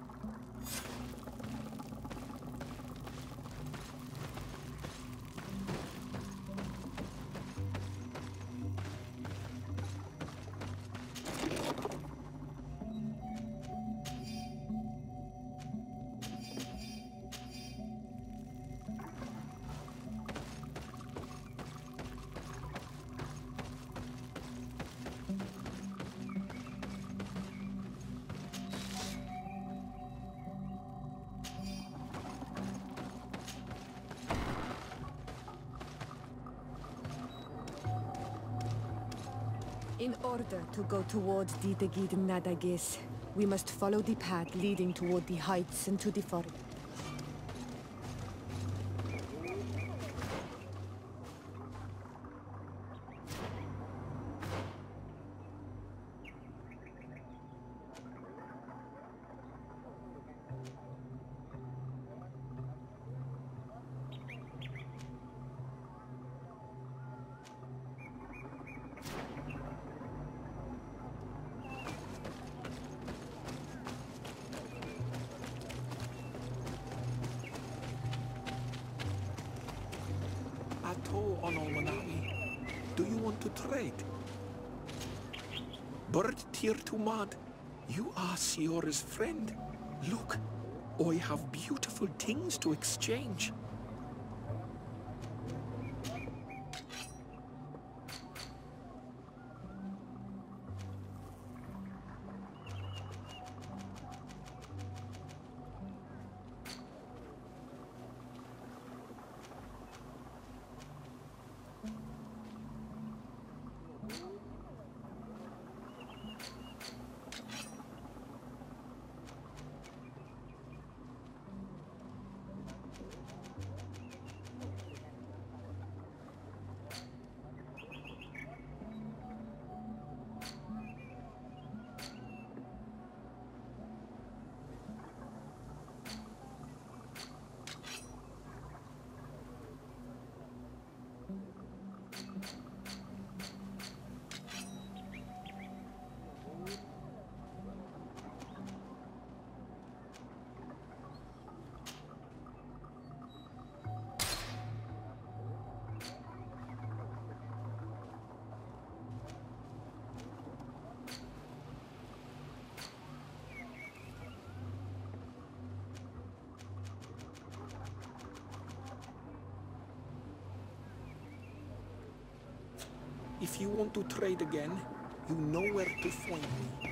In order to go towards Didegid Nadagis, we must follow the path leading toward the heights and to the forest. Ato on Olmanawi, do you want to trade? Bird Tir Tumad, you are Siora's friend. Look, I have beautiful things to exchange. If you want to trade again, you know where to find me.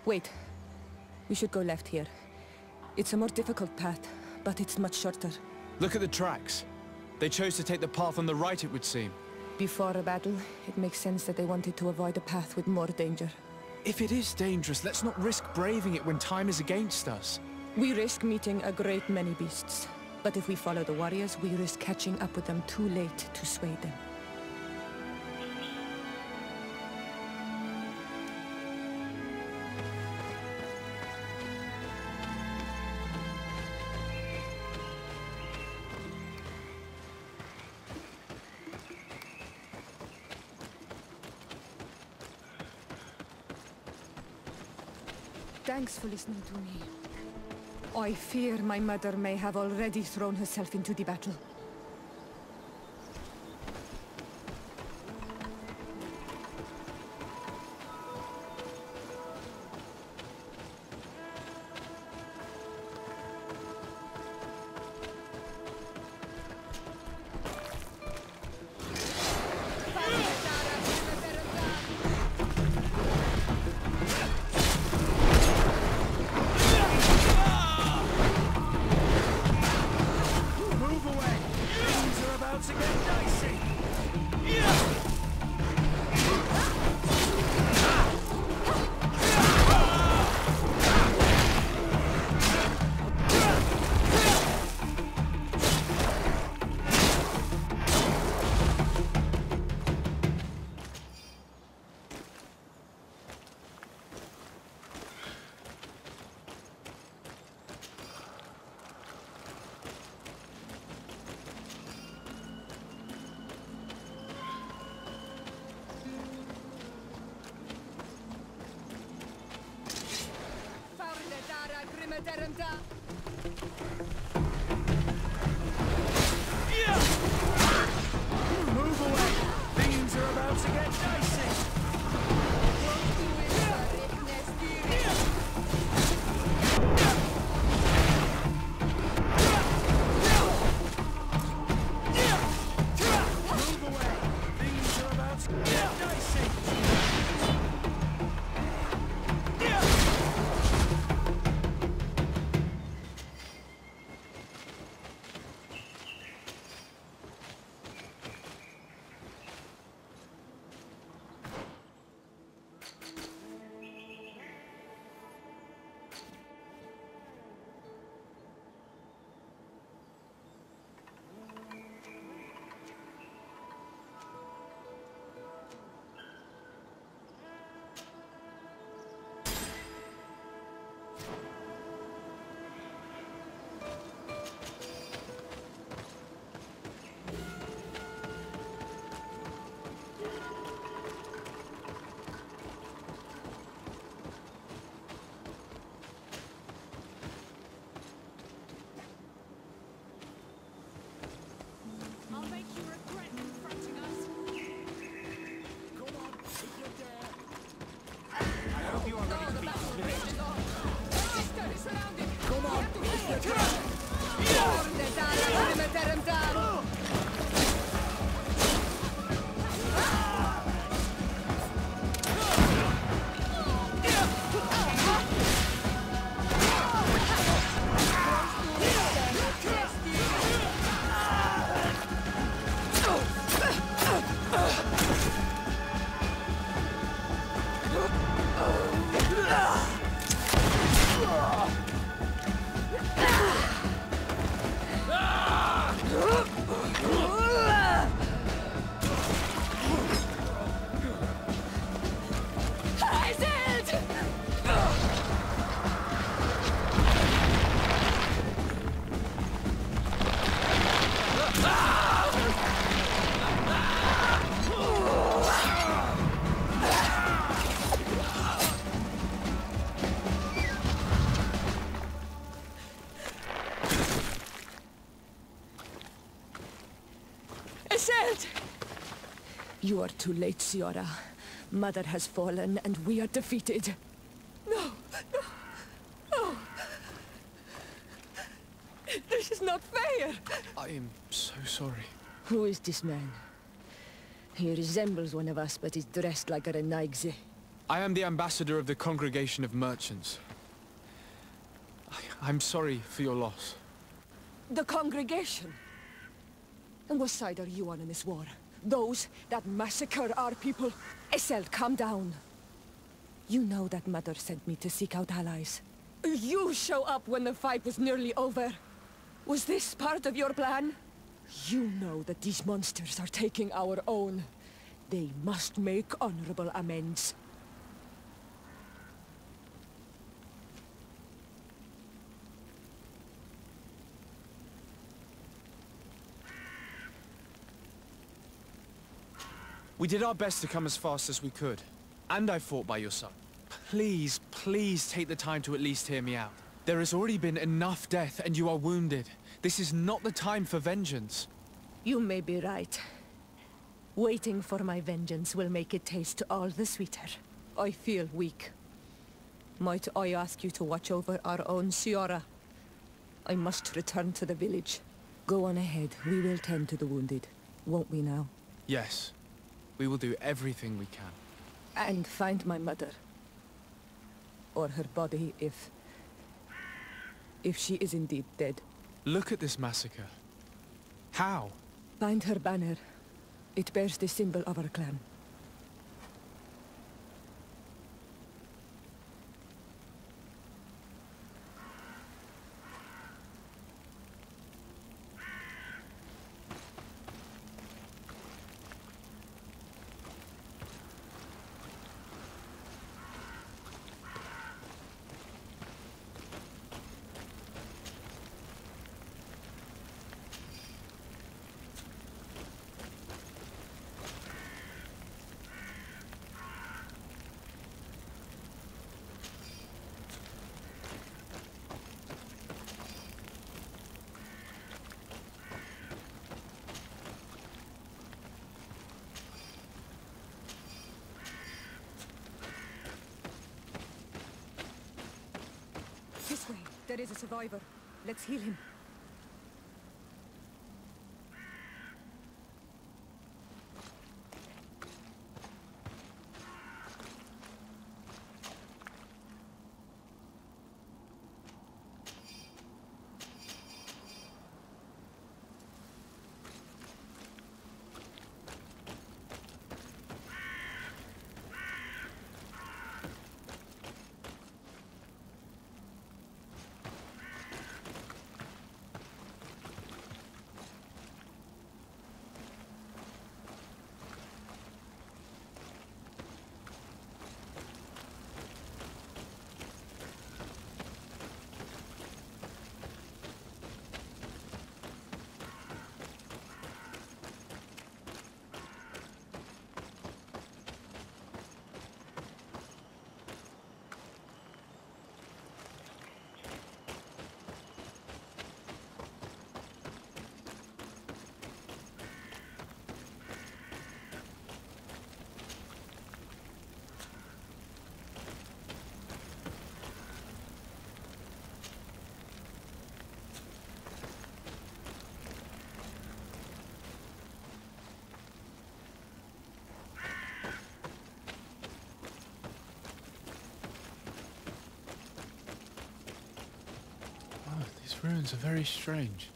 Wait. We should go left here. It's a more difficult path, but it's much shorter. Look at the tracks. They chose to take the path on the right, it would seem. Before a battle, it makes sense that they wanted to avoid a path with more danger. If it is dangerous, let's not risk braving it when time is against us. We risk meeting a great many beasts. But if we follow the warriors, we risk catching up with them too late to sway them. Thanks for listening to me. I fear my mother may have already thrown herself into the battle. Move away! Things are about to get dicey! Move away! Things are about to get dicey! You are too late, Siora. Mother has fallen, and we are defeated. No, no, no. This is not fair. I am so sorry. Who is this man? He resembles one of us, but is dressed like a Renaigze. I am the ambassador of the Congregation of Merchants. I'm sorry for your loss. The Congregation? And what side are you on in this war? Those that massacre our people? Essel, calm down. You know that Mother sent me to seek out allies. You show up when the fight was nearly over. Was this part of your plan? You know that these monsters are taking our own. They must make honorable amends. We did our best to come as fast as we could. And I fought by your side. Please, please take the time to at least hear me out. There has already been enough death and you are wounded. This is not the time for vengeance. You may be right. Waiting for my vengeance will make it taste all the sweeter. I feel weak. Might I ask you to watch over our own Ciara? I must return to the village. Go on ahead. We will tend to the wounded. Won't we now? Yes. We will do everything we can. And find my mother. Or her body, if she is indeed dead. Look at this massacre. How? Find her banner. It bears the symbol of our clan. This way. There is a survivor. Let's heal him. These ruins are very strange.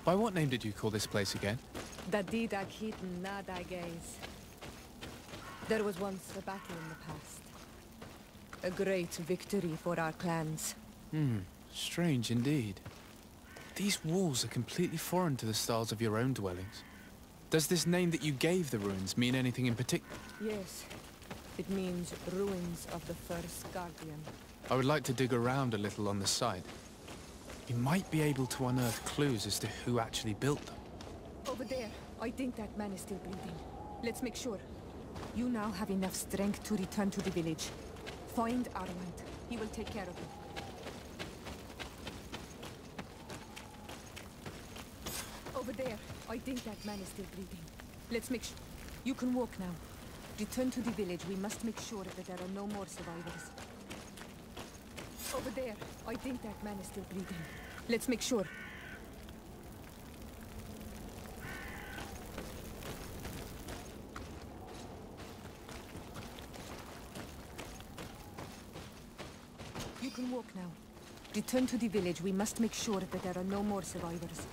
By what name did you call this place again? Dadida Keaton Nadages. There was once a battle in the past. A great victory for our clans. Strange indeed. These walls are completely foreign to the styles of your own dwellings. Does this name that you gave the ruins mean anything in particular? Yes. It means ruins of the first guardian. I would like to dig around a little on the site. You might be able to unearth clues as to who actually built them. Over there. I think that man is still breathing. Let's make sure. You now have enough strength to return to the village. Find Armand. He will take care of you. Over there. I think that man is still breathing. Let's make sure. You can walk now. Return to the village. We must make sure that there are no more survivors. Over there. I think that man is still breathing. Let's make sure. can walk now. Return to the village. We must make sure that there are no more survivors.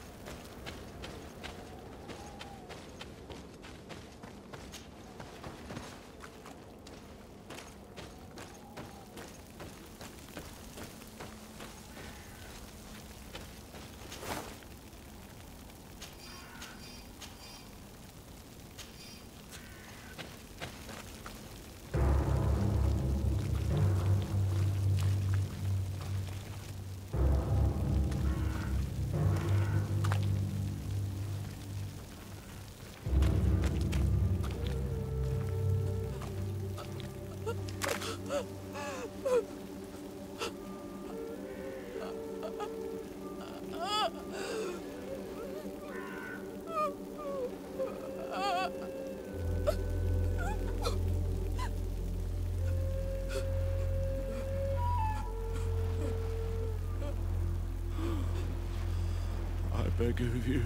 I beg of you,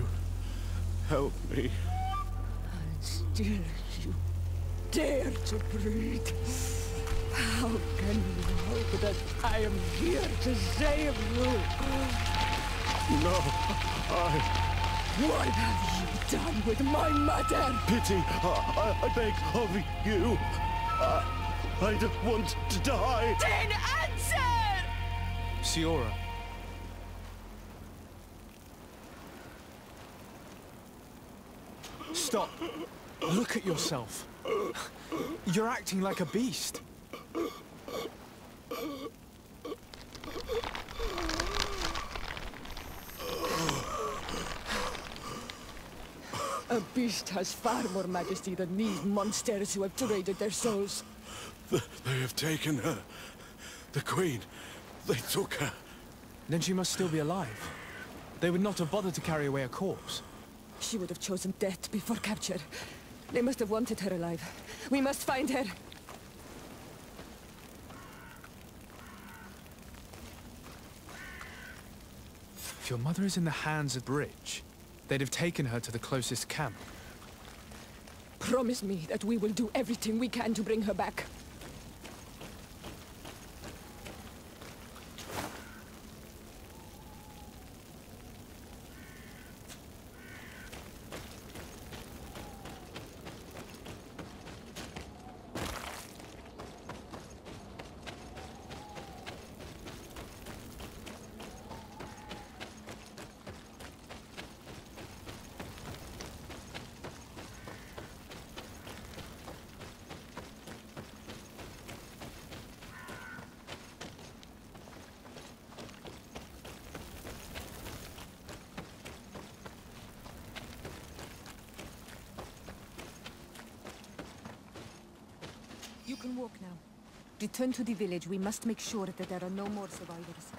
help me. And still you dare to breathe. How can you hope that I am here to save you? No, What have you done with my mother? Pity, I beg of you. I don't want to die. Then answer! Siora. Stop. Look at yourself. You're acting like a beast. A beast has far more majesty than these monsters who have traded their souls. They have taken her. The Queen. They took her. Then she must still be alive. They would not have bothered to carry away a corpse. She would have chosen death before capture. They must have wanted her alive. We must find her. If your mother is in the hands of the bridge, they'd have taken her to the closest camp. Promise me that we will do everything we can to bring her back. You can walk now. Return to the village. We must make sure that there are no more survivors.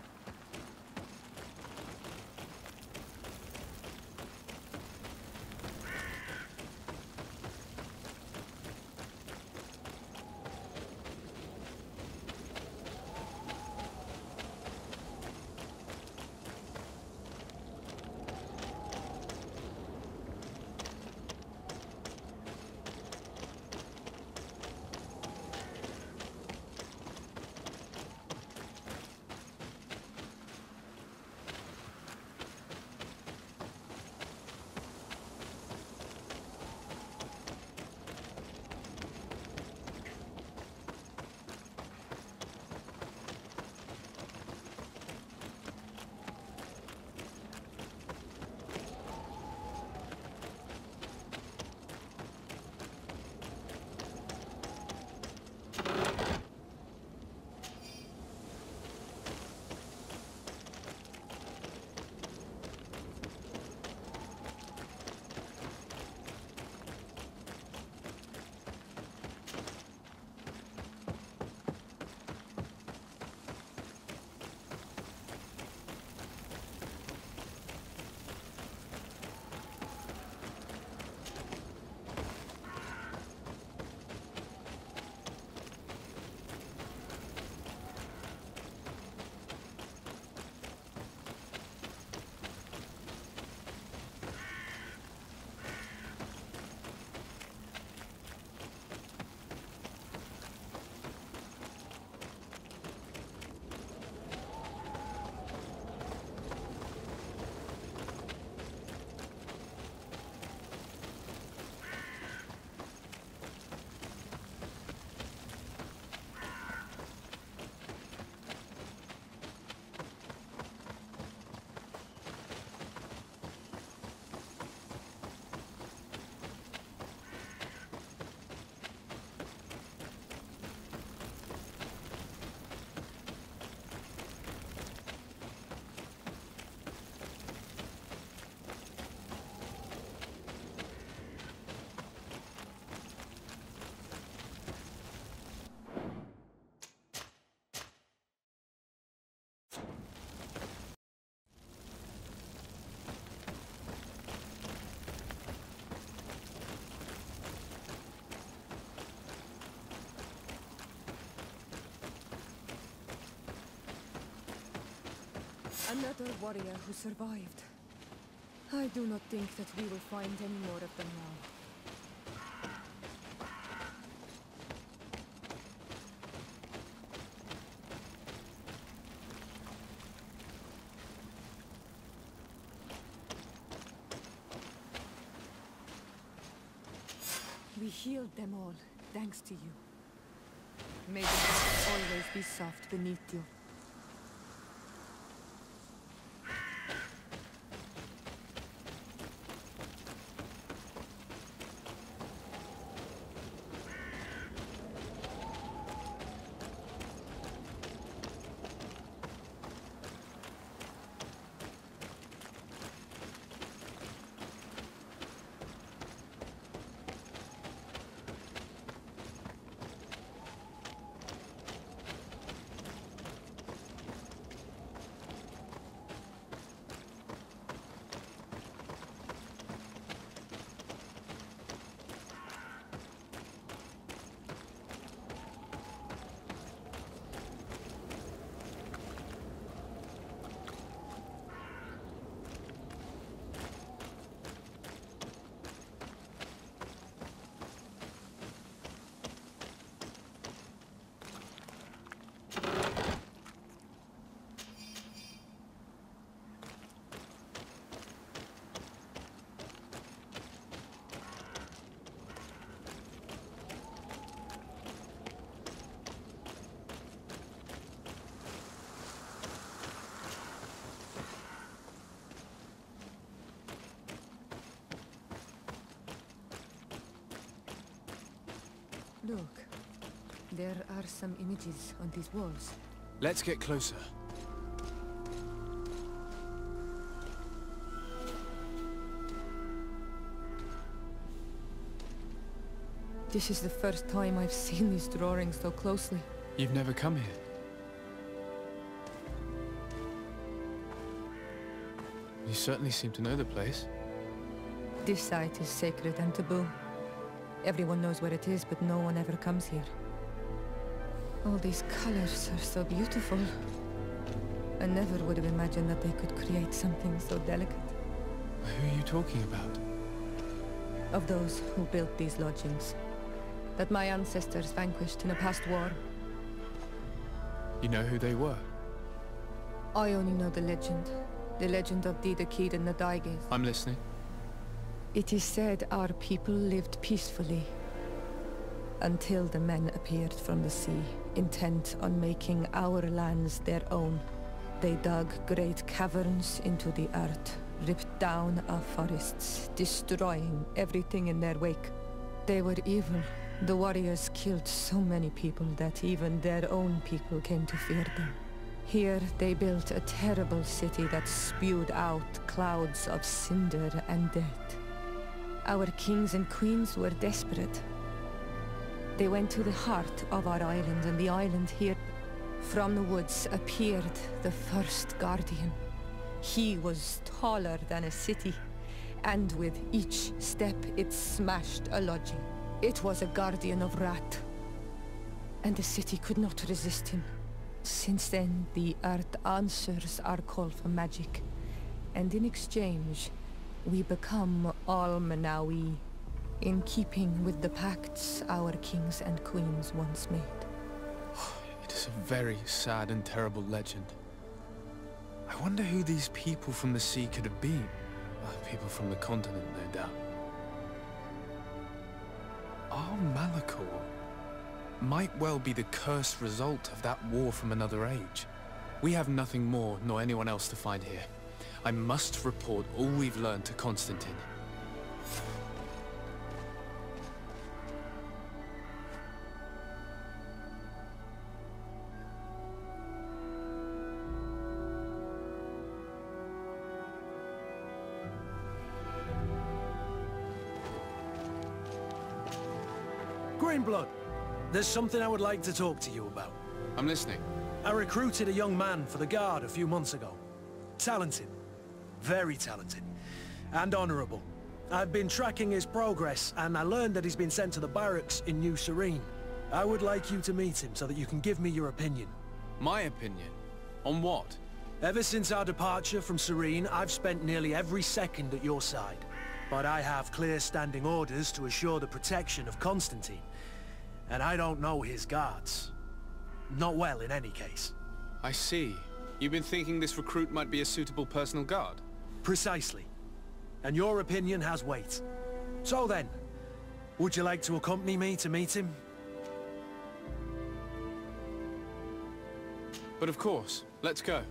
Another warrior who survived. I do not think that we will find any more of them now. We healed them all, thanks to you. May the earth always be soft beneath you. Look, there are some images on these walls. Let's get closer. This is the first time I've seen these drawings so closely. You've never come here? You certainly seem to know the place. This site is sacred and taboo. Everyone knows where it is, but no one ever comes here. All these colors are so beautiful. I never would have imagined that they could create something so delicate. Who are you talking about? Of those who built these lodgings. That my ancestors vanquished in a past war. You know who they were? I only know the legend. The legend of Didakid and the Daiges. I'm listening. It is said our people lived peacefully until the men appeared from the sea, intent on making our lands their own. They dug great caverns into the earth, ripped down our forests, destroying everything in their wake. They were evil. The warriors killed so many people that even their own people came to fear them. Here they built a terrible city that spewed out clouds of cinder and death. Our kings and queens were desperate. They went to the heart of our island, and the island here. From the woods appeared the first guardian. He was taller than a city, and with each step it smashed a lodging. It was a guardian of Rat, and the city could not resist him. Since then, the earth answers our call for magic, and in exchange, we become Al-Manawi, in keeping with the pacts our kings and queens once made. It is a very sad and terrible legend. I wonder who these people from the sea could have been. People from the continent, no doubt. Al-Malakor might well be the cursed result of that war from another age. We have nothing more, nor anyone else to find here. I must report all we've learned to Constantine. Greenblood, there's something I would like to talk to you about. I'm listening. I recruited a young man for the Guard a few months ago. Talented. Very talented. And honorable. I've been tracking his progress, and I learned that he's been sent to the barracks in New Serene. I would like you to meet him so that you can give me your opinion. My opinion? On what? Ever since our departure from Serene, I've spent nearly every second at your side. But I have clear standing orders to assure the protection of Constantine. And I don't know his guards. Not well, in any case. I see. You've been thinking this recruit might be a suitable personal guard? Precisely. And your opinion has weight. So then, would you like to accompany me to meet him? But of course. Let's go.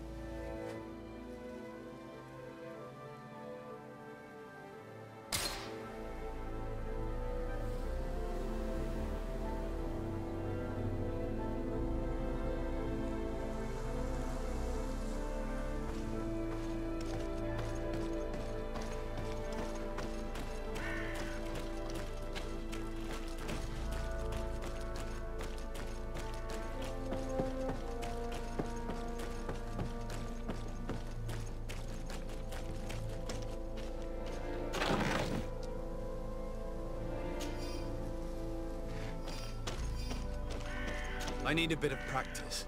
I need a bit of practice.